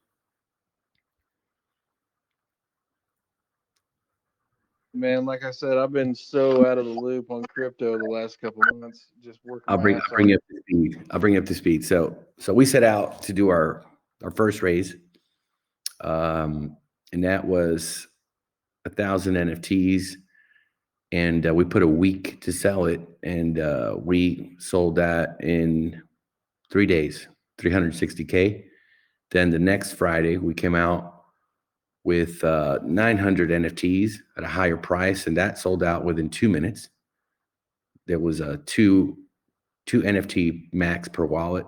Man, like I said, I've been so out of the loop on crypto the last couple of months. Just working. I'll bring you up to speed. So we set out to do our first raise, and that was 1,000 NFTs, and we put a week to sell it, and we sold that in 3 days, 360K. Then the next Friday, we came out with 900 NFTs at a higher price, and that sold out within 2 minutes. There was a two NFT max per wallet,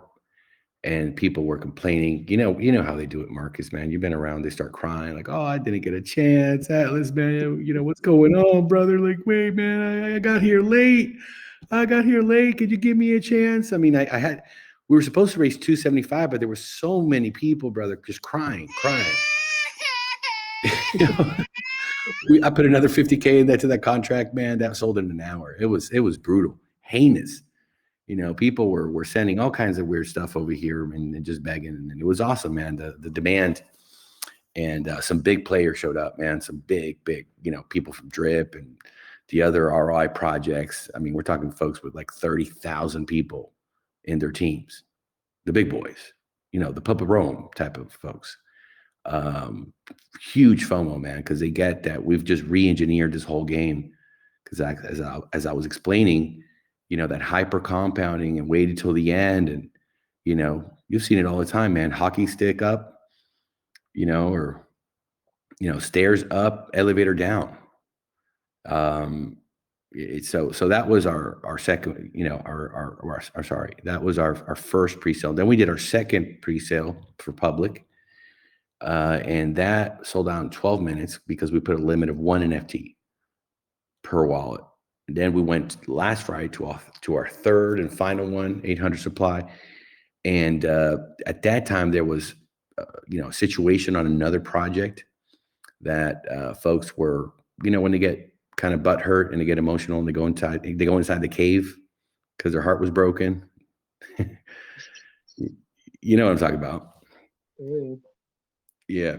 and people were complaining. You know how they do it, Marcus, man. You've been around. They start crying like, "Oh, I didn't get a chance, Atlas, man. What's going on, brother? Like, wait, man, I got here late. Could you give me a chance?" I mean, we were supposed to raise 275, but there were so many people, brother, just crying. I put another 50K into that contract, man. That sold in an hour. It was brutal, heinous. People were sending all kinds of weird stuff over here and just begging, and it was awesome, man. The demand, and some big players showed up, man. Some big, people from Drip and the other ROI projects. I mean, we're talking folks with like 30,000 people in their teams, the big boys, the Papa Rome type of folks. Huge FOMO, man, because they get that we've just re-engineered this whole game. Because as I was explaining, that hyper compounding and waited till the end, and you've seen it all the time, man. Hockey stick up, or stairs up, elevator down. So that was our second, that was our first pre-sale. Then we did our second pre-sale for public. And that sold out in 12 minutes because we put a limit of 1 NFT per wallet. And then we went last Friday to our third and final one, 800 supply. And at that time, there was, a situation on another project that folks were, when they get kind of butt hurt and they get emotional and they go inside the cave because their heart was broken. You know what I'm talking about? Yeah.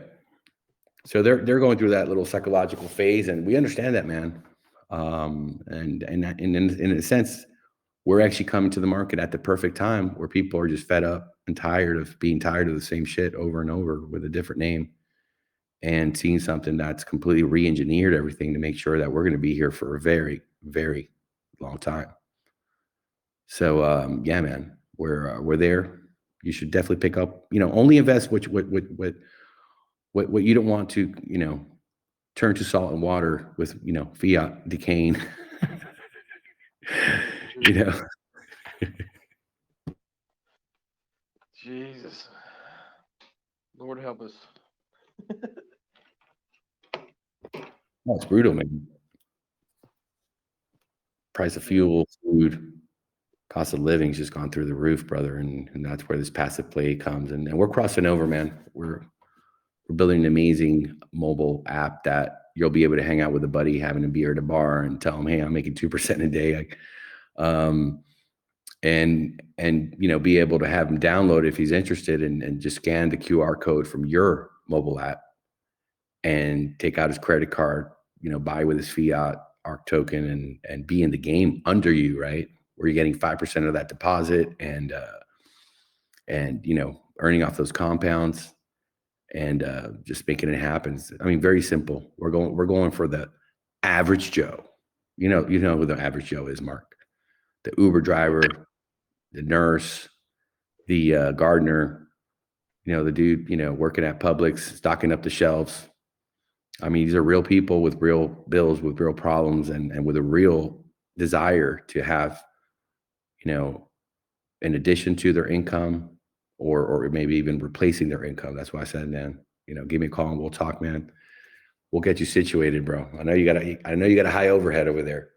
So they're going through that little psychological phase, and we understand that, man. And in a sense, we're actually coming to the market at the perfect time where people are just fed up and tired of being tired of the same shit over and over with a different name, and seeing something that's completely re-engineered everything to make sure that we're going to be here for a very, very long time. So yeah, man, we're there. You should definitely pick up. Only invest what you don't want to, turn to salt and water with, fiat decaying. Jesus. Lord help us. Oh, it's brutal, man. Price of fuel, food, cost of living's just gone through the roof, brother. And that's where this passive play comes. And we're crossing over, man. We're building an amazing mobile app that you'll be able to hang out with a buddy having a beer at a bar and tell him, hey, I'm making 2% a day. And be able to have him download if he's interested and just scan the QR code from your mobile app and take out his credit card, buy with his fiat ARK token and be in the game under you, right? Where you're getting 5% of that deposit and earning off those compounds and just making it happen. I mean, very simple. We're going for the average Joe. You know who the average Joe is, Mark. The Uber driver, the nurse, the gardener, the dude, working at Publix, stocking up the shelves. I mean, these are real people with real bills, with real problems, and with a real desire to have, in addition to their income or maybe even replacing their income. That's why I said, man, give me a call and we'll talk, man. We'll get you situated, bro. I know you got a high overhead over there.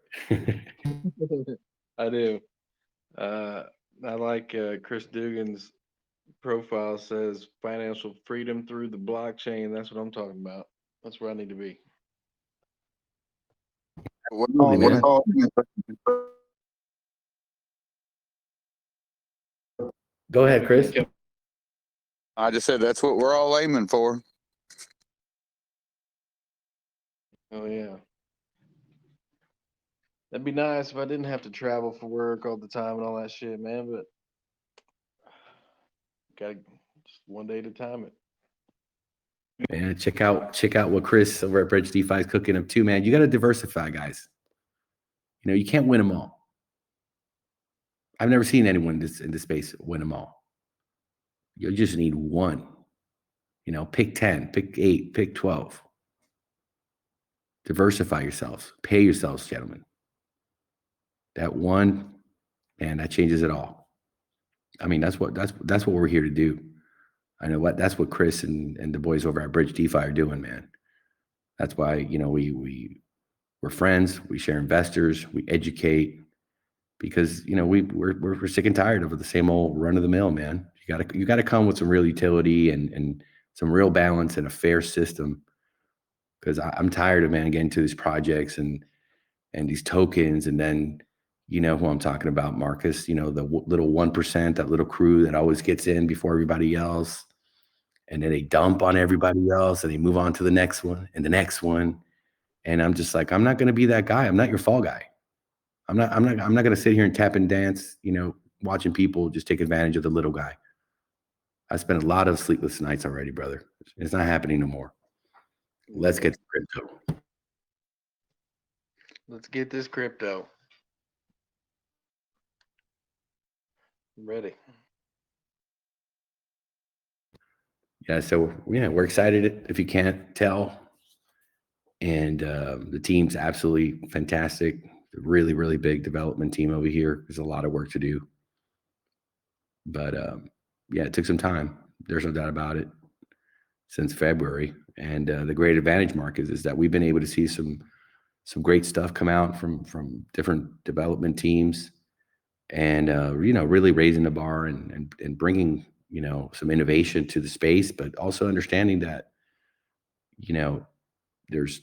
I do. I like Chris Dugan's profile says financial freedom through the blockchain. That's what I'm talking about. That's where I need to be. Go ahead, Chris. I just said that's what we're all aiming for. Oh yeah. That'd be nice if I didn't have to travel for work all the time and all that shit, man. But gotta just one day at a time it. Man, check out what Chris over at Bridge DeFi is cooking up too, man. You got to diversify, guys. You can't win them all. I've never seen anyone in this space win them all. You just need one. Pick 10, pick 8, pick 12. Diversify yourselves. Pay yourselves, gentlemen. That one, man, that changes it all. I mean, that's what we're here to do. I know that's what Chris and the boys over at Bridge DeFi are doing, man. That's why, we're friends, we share investors, we educate, because we're sick and tired of the same old run of the mill, man. You gotta come with some real utility and some real balance and a fair system. Because I'm tired of, man, getting to these projects and these tokens, and then who I'm talking about, Marcus, the little 1%, that little crew that always gets in before everybody else. And then they dump on everybody else and they move on to the next one and the next one. And I'm just like, I'm not going to be that guy. I'm not your fall guy. I'm not going to sit here and tap and dance, watching people just take advantage of the little guy. I spent a lot of sleepless nights already, brother. It's not happening no more. Let's get to crypto. Let's get this crypto. I'm ready. Yeah, so we're excited if you can't tell. And the team's absolutely fantastic. Really, really big development team over here. There's a lot of work to do. But yeah, it took some time. There's no doubt about it, since February. And the great advantage, Mark, is that we've been able to see some great stuff come out from different development teams, and really raising the bar and bringing some innovation to the space, but also understanding that there's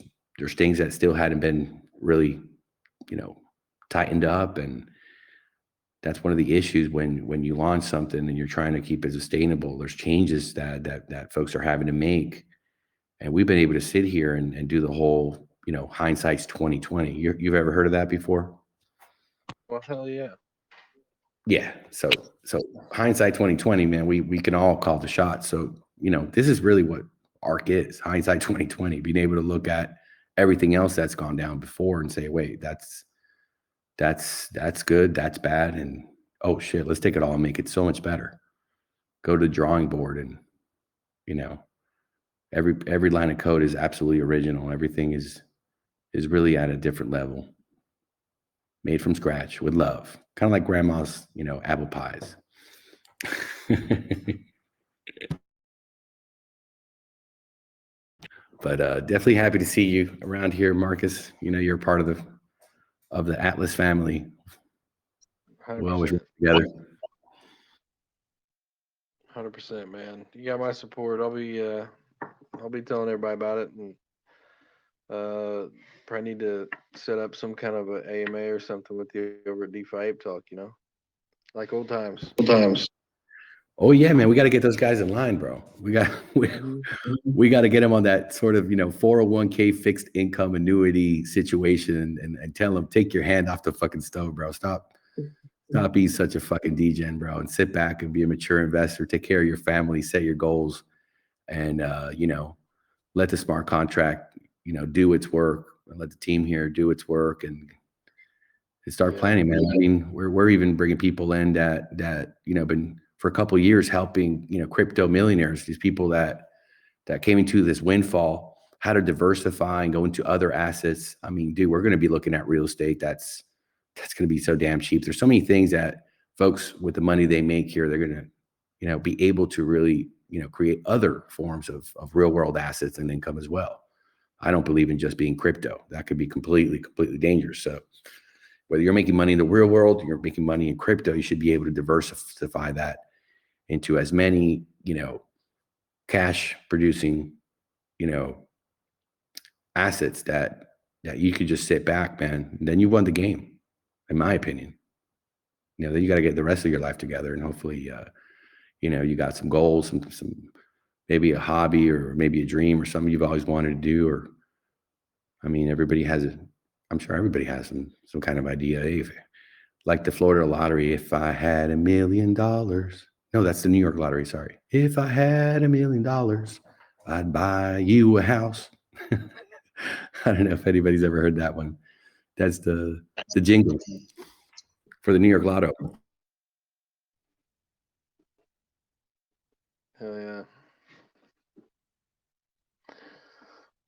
things that still hadn't been really, tightened up, and that's one of the issues when you launch something and you're trying to keep it sustainable. There's changes that folks are having to make, and we've been able to sit here and do the whole, hindsight's 2020. You've ever heard of that before? Well, hell yeah. Yeah. So hindsight 2020, man, we can all call the shot. So, this is really what ARK is, hindsight 2020, being able to look at everything else that's gone down before and say, wait, that's good, that's bad, and oh shit, let's take it all and make it so much better. Go to the drawing board, and every line of code is absolutely original. Everything is really at a different level, made from scratch with love, kind of like grandma's, apple pies. But definitely happy to see you around here, Marcus. You're a part of the Atlas family. 100%. We always work together. 100%, man. You got my support. I'll be telling everybody about it, and probably need to set up some kind of a AMA or something with you over at DeFi Ape Talk, like old times. Oh yeah, man, we got to get those guys in line, bro. We got to get them on that sort of 401k fixed income annuity situation, and tell them, take your hand off the fucking stove, bro. Stop being such a fucking degen, bro, and sit back and be a mature investor. Take care of your family, set your goals, and let the smart contract do its work, and let the team here do its work, and start planning, man. I mean, we're even bringing people in that been for a couple of years helping crypto millionaires, these people that came into this windfall, how to diversify and go into other assets. I mean, dude, we're going to be looking at real estate that's going to be so damn cheap. There's so many things that folks with the money they make here, they're going to be able to really create other forms of real world assets and income as well. I don't believe in just being crypto. That could be completely dangerous. So whether you're making money in the real world, you're making money in crypto, you should be able to diversify that into as many, cash producing, assets that you could just sit back, man. And then you won the game, in my opinion. Then you got to get the rest of your life together, and hopefully, you got some goals, some maybe a hobby or maybe a dream or something you've always wanted to do. Or, I mean, I'm sure everybody has some kind of idea. If, like the Florida lottery, if I had $1 million. No, that's the New York lottery. Sorry. If I had $1 million, I'd buy you a house. I don't know if anybody's ever heard that one. That's the jingle for the New York Lotto. Hell yeah.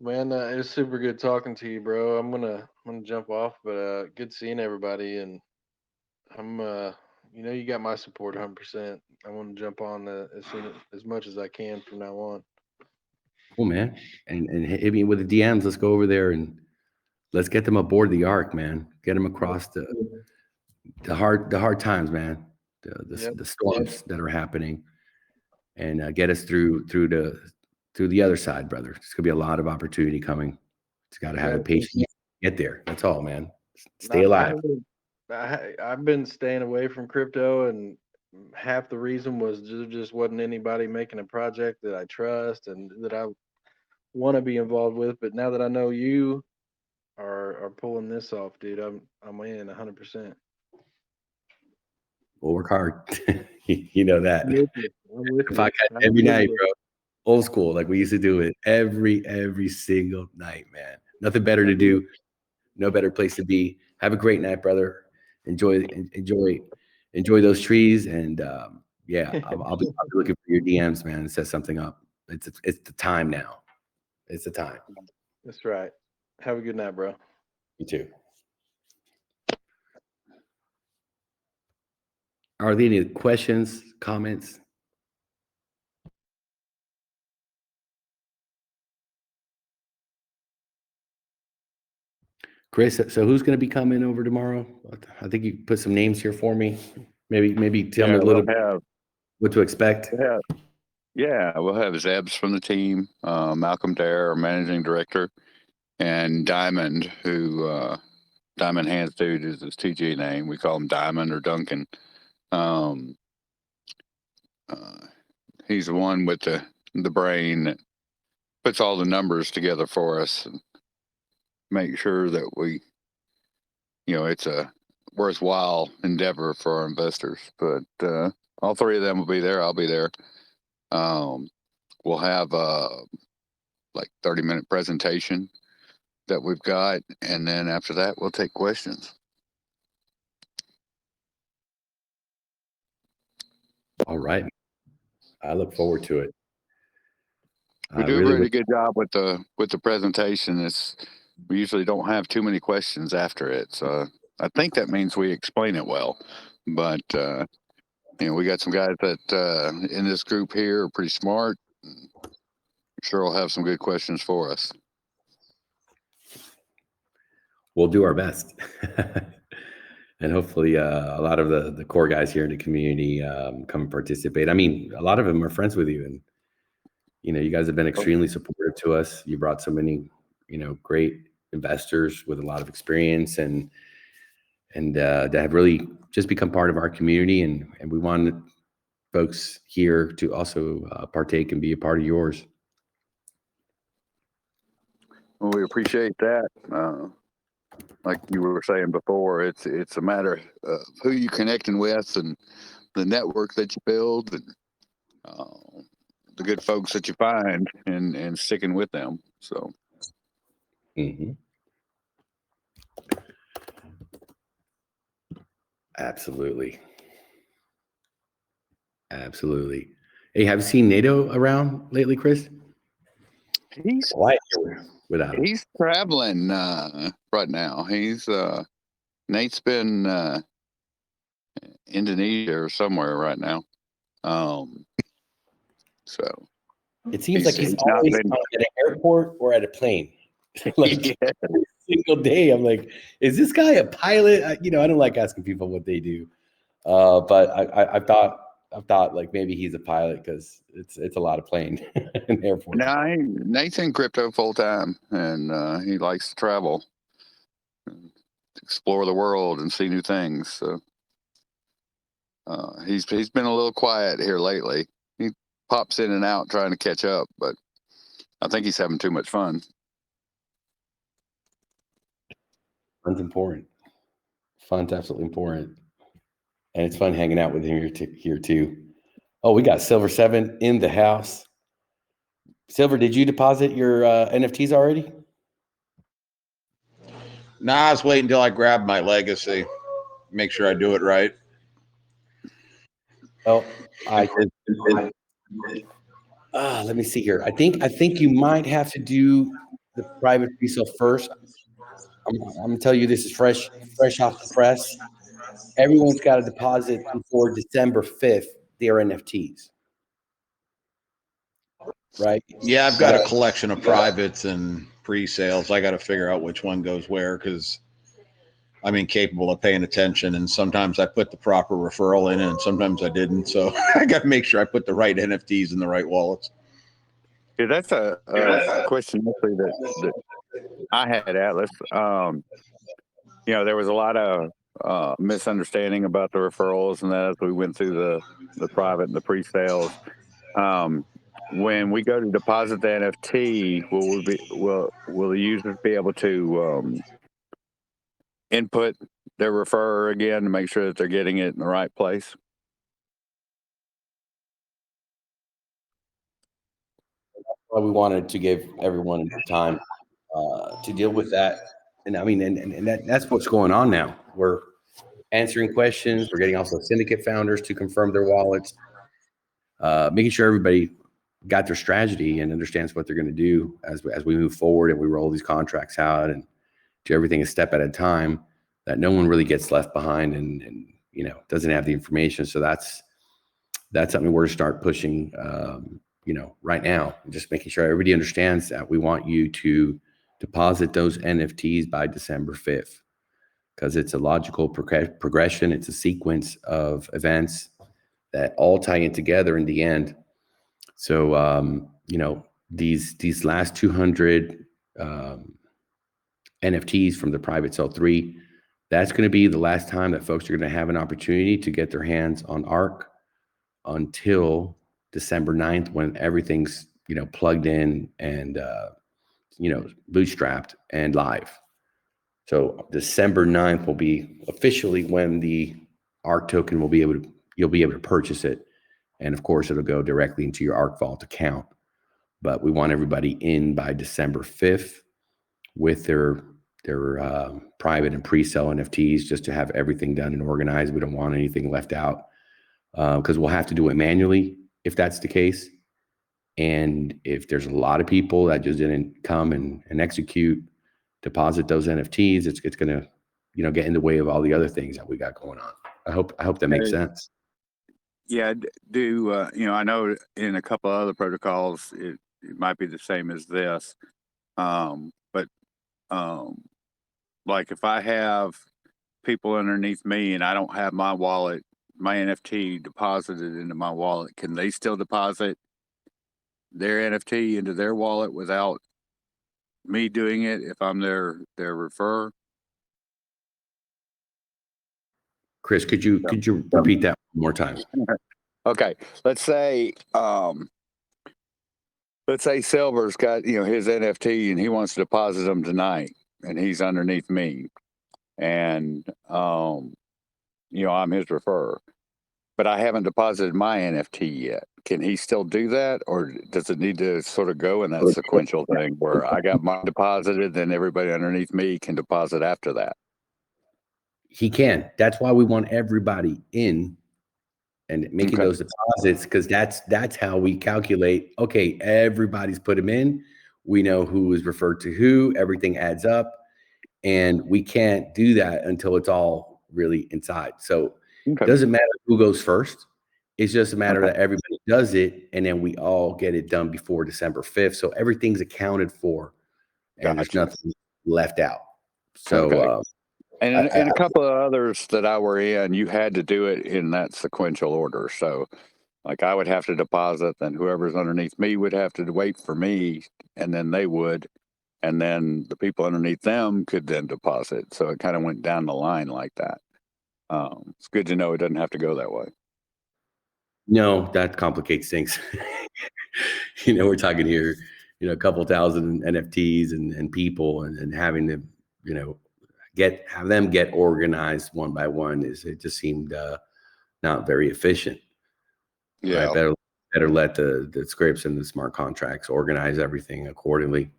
Man, it was super good talking to you, bro. I'm gonna jump off, but good seeing everybody, and I'm you got my support 100%. I want to jump on as much as I can from now on. Cool, man. And hit me with the DMs. Let's go over there and let's get them aboard the ARK, man. Get them across the hard times, man. The storms that are happening, and get us through the other side, brother. There's gonna be a lot of opportunity coming. It's got to have the patience to get there. That's all, man. Stay alive. I've been staying away from crypto, and half the reason was just wasn't anybody making a project that I trust and that I want to be involved with. But now that I know you are pulling this off, dude, I'm in 100%. We'll work hard. You know that. I'm with you. Podcast every night, bro. Old school, like we used to do it every single night, man. Nothing better to do. No better place to be. Have a great night, brother. Enjoy those trees, and I'll be looking for your DMs, man, and set something up. It's the time now. It's the time. That's right. Have a good night, bro. You too. Are there any questions, comments? Chris, so who's going to be coming over tomorrow? I think you put some names here for me. Maybe tell me a little bit what to expect. We'll have Zebs from the team, Malcolm Dare, our managing director, and Diamond, who Diamond Hands Dude is his TG name. We call him Diamond or Duncan. He's the one with the brain that puts all the numbers together for us and make sure that we, it's a worthwhile endeavor for our investors. But all three of them will be there. I'll be there. We'll have like 30-minute presentation that we've got, and then after that, we'll take questions. All right. I look forward to it. We do a really good job with the presentation. We usually don't have too many questions after it, so I think that means we explain it well. But we got some guys that in this group here are pretty smart. I'm sure we'll have some good questions for us. We'll do our best. And hopefully a lot of the core guys here in the community come and participate. I mean, a lot of them are friends with you, and you guys have been extremely supportive to us. You brought so many, great investors with a lot of experience and that have really just become part of our community. And we want folks here to also partake and be a part of yours. Well, we appreciate that. Like you were saying before, it's a matter of who you're connecting with and the network that you build and the good folks that you find and sticking with them. So. Mm-hmm. Absolutely. Hey, have you seen NATO around lately, Chris? He's without him. He's traveling right now. Nate's been Indonesia or somewhere right now. So it seems like he's always at an airport or at a plane. Like every single day, I'm like, is this guy a pilot? I don't like asking people what they do, but I thought like maybe he's a pilot because it's a lot of plane in airport. No, Nate's in crypto full time, and he likes to travel, explore the world, and see new things. So he's been a little quiet here lately. He pops in and out trying to catch up, but I think he's having too much fun. Fun's important. Fun's absolutely important. And it's fun hanging out with him here too. Oh, we got Silver 7 in the house. Silver, did you deposit your NFTs already? Nah, I was waiting until I grab my legacy. Make sure I do it right. Oh, let me see here. I think you might have to do the private pre-sale first. I'm gonna tell you this is fresh off the press. Everyone's got to deposit before December 5th their NFTs. Right? Yeah, I've got a collection of privates and pre-sales. I got to figure out which one goes where because I'm incapable of paying attention, and sometimes I put the proper referral in, and sometimes I didn't. So I got to make sure I put the right NFTs in the right wallets. Yeah, that's a question actually that I had, Atlas. There was a lot of misunderstanding about the referrals and that as we went through the private and the pre-sales. When we go to deposit the NFT, will the users be able to input their referrer again to make sure that they're getting it in the right place? Well, we wanted to give everyone time to deal with that. And I mean, and that's what's going on now. We're answering questions. We're getting also syndicate founders to confirm their wallets, making sure everybody got their strategy and understands what they're going to do as we move forward and we roll these contracts out and do everything a step at a time, that no one really gets left behind and doesn't have the information. So that's something we're to start pushing, right now, just making sure everybody understands that we want you to deposit those NFTs by December 5th, because it's a logical progression. It's a sequence of events that all tie in together in the end. So, these last 200 NFTs from the private sale 3. That's going to be the last time that folks are going to have an opportunity to get their hands on ARK until December 9th, when everything's, plugged in and, bootstrapped and live. So December 9th will be officially when the ARK token you'll be able to purchase it. And of course, it'll go directly into your ARK Vault account. But we want everybody in by December 5th with their private and pre-sale NFTs, just to have everything done and organized. We don't want anything left out, because we'll have to do it manually if that's the case. And if there's a lot of people that just didn't come and execute, deposit those NFTs, it's going to, get in the way of all the other things that we got going on. I hope that makes sense. Yeah, I know in a couple of other protocols, it might be the same as this. But like if I have people underneath me and I don't have my wallet, my NFT deposited into my wallet, can they still deposit their NFT into their wallet without me doing it if I'm their referrer? Chris, could you repeat that one more time? Okay, let's say Silver's got his NFT and he wants to deposit them tonight, and he's underneath me, and I'm his referrer, but I haven't deposited my NFT yet. Can he still do that, or does it need to sort of go in that sequential thing where I got mine deposited, then everybody underneath me can deposit after that? He can. That's why we want everybody in and making those deposits, because that's how we calculate, okay, everybody's put them in. We know who is referred to who, everything adds up, and we can't do that until it's all really inside. So it doesn't matter who goes first. It's just a matter that everybody does it, and then we all get it done before December 5th. So everything's accounted for, and there's nothing left out. So, and a couple of others that I were in, you had to do it in that sequential order. So like I would have to deposit, then whoever's underneath me would have to wait for me, and then they would, and then the people underneath them could then deposit. So it kind of went down the line like that. It's good to know it doesn't have to go that way. No, that complicates things. We're talking here, a couple thousand NFTs and people, and having to, have them get organized one by one it just seemed not very efficient. Yeah, right? Better let the scripts and the smart contracts organize everything accordingly.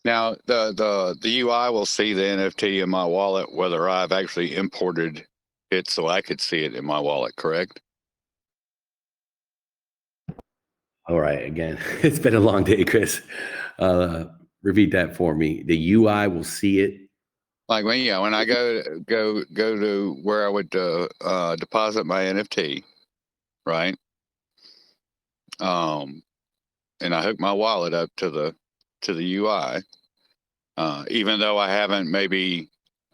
Now the UI will see the NFT in my wallet whether I've actually imported it, so I could see it in my wallet, correct? All right. Again, it's been a long day, Chris. Repeat that for me. The UI will see it. Like when I go to where I would deposit my NFT, right? And I hook my wallet up to the UI, even though I haven't maybe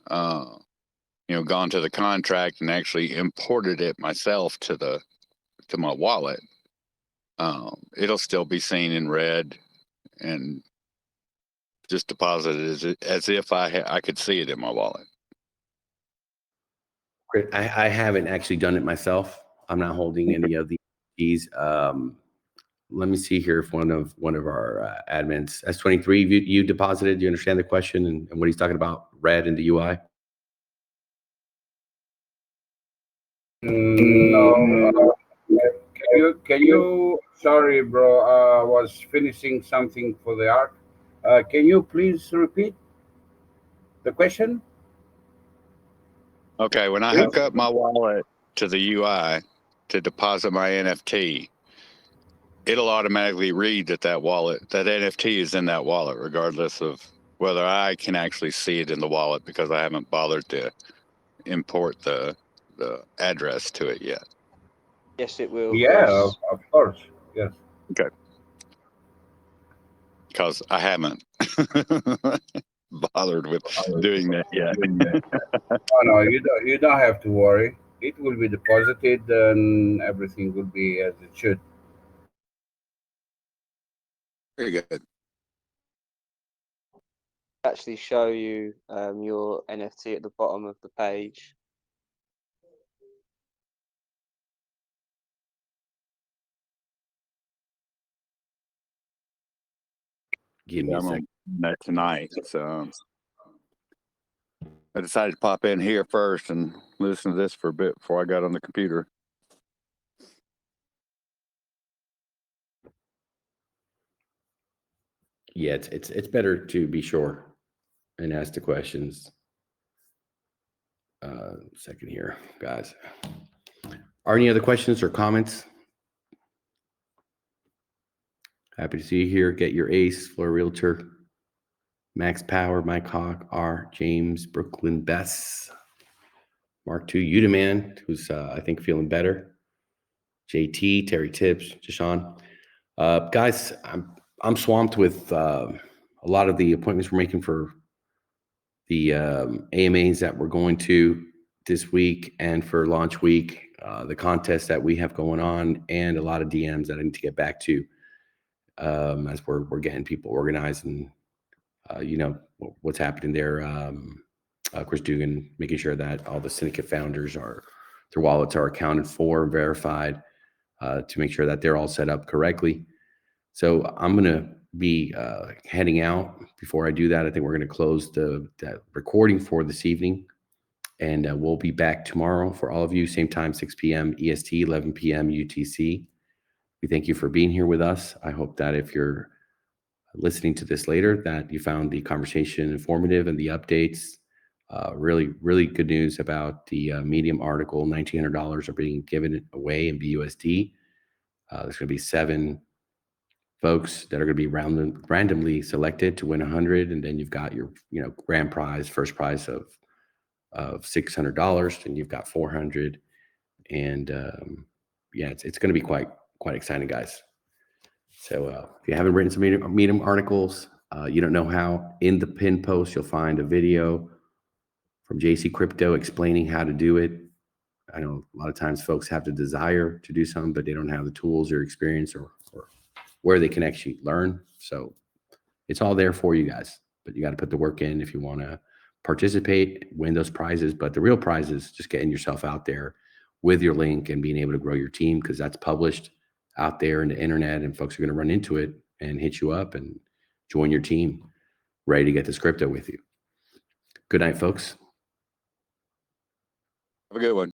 gone to the contract and actually imported it myself to my wallet. It'll still be seen in red and just deposited as if I could see it in my wallet. Great. I haven't actually done it myself. I'm not holding any of these. Let me see here if one of our admins, S23, you deposited. Do you understand the question and what he's talking about? Red in the UI. No. Can you? Sorry, bro. I was finishing something for the ARK. Can you please repeat the question? Okay, when I hook up my wallet to the UI to deposit my NFT, it'll automatically read that NFT is in that wallet, regardless of whether I can actually see it in the wallet, because I haven't bothered to import the address to it yet. Yes, it will. Yeah, of course. Yes. Okay. Because I haven't bothered with doing that yet. No, you don't have to worry. It will be deposited and everything will be as it should. Very good. actually show you your NFT at the bottom of the page. Give me Yeah, a I'm on second. that tonight. So I decided to pop in here first and listen to this for a bit before I got on the computer. Yeah, it's better to be sure and ask the questions. Second here, guys. Are any other questions or comments? Happy to see you here. Get your ace, Florida Realtor, Max Power, Mike Hawk, R, James, Brooklyn, Bess, Mark II, Udaman, who's I think feeling better. JT, Terry Tips, Jashawn. Guys, I'm swamped with a lot of the appointments we're making for the AMAs that we're going to this week and for launch week, the contests that we have going on, and a lot of DMs that I need to get back to as we're getting people organized and what's happening there. Chris Dugan making sure that all the syndicate founders their wallets are accounted for, verified, to make sure that they're all set up correctly. So I'm going to be heading out. Before I do that, I think we're going to close that recording for this evening. And we'll be back tomorrow for all of you, same time, 6 p.m. EST, 11 p.m. UTC. We thank you for being here with us. I hope that if you're listening to this later, that you found the conversation informative and the updates. Really, really good news about the Medium article. $1,900 are being given away in BUSD. There's going to be 7 folks that are going to be randomly selected to win 100, and then you've got your grand prize, first prize of $600, and you've got 400, and it's going to be quite exciting, guys. So if you haven't written some Medium articles, you don't know how, in the pin post you'll find a video from JC Crypto explaining how to do it. I know a lot of times folks have the desire to do something, but they don't have the tools or experience or where they can actually learn. So it's all there for you guys, but you got to put the work in if you want to participate, win those prizes. But the real prize is just getting yourself out there with your link and being able to grow your team, because that's published out there in the internet, and folks are going to run into it and hit you up and join your team, ready to get this crypto with you. Good night, folks. Have a good one.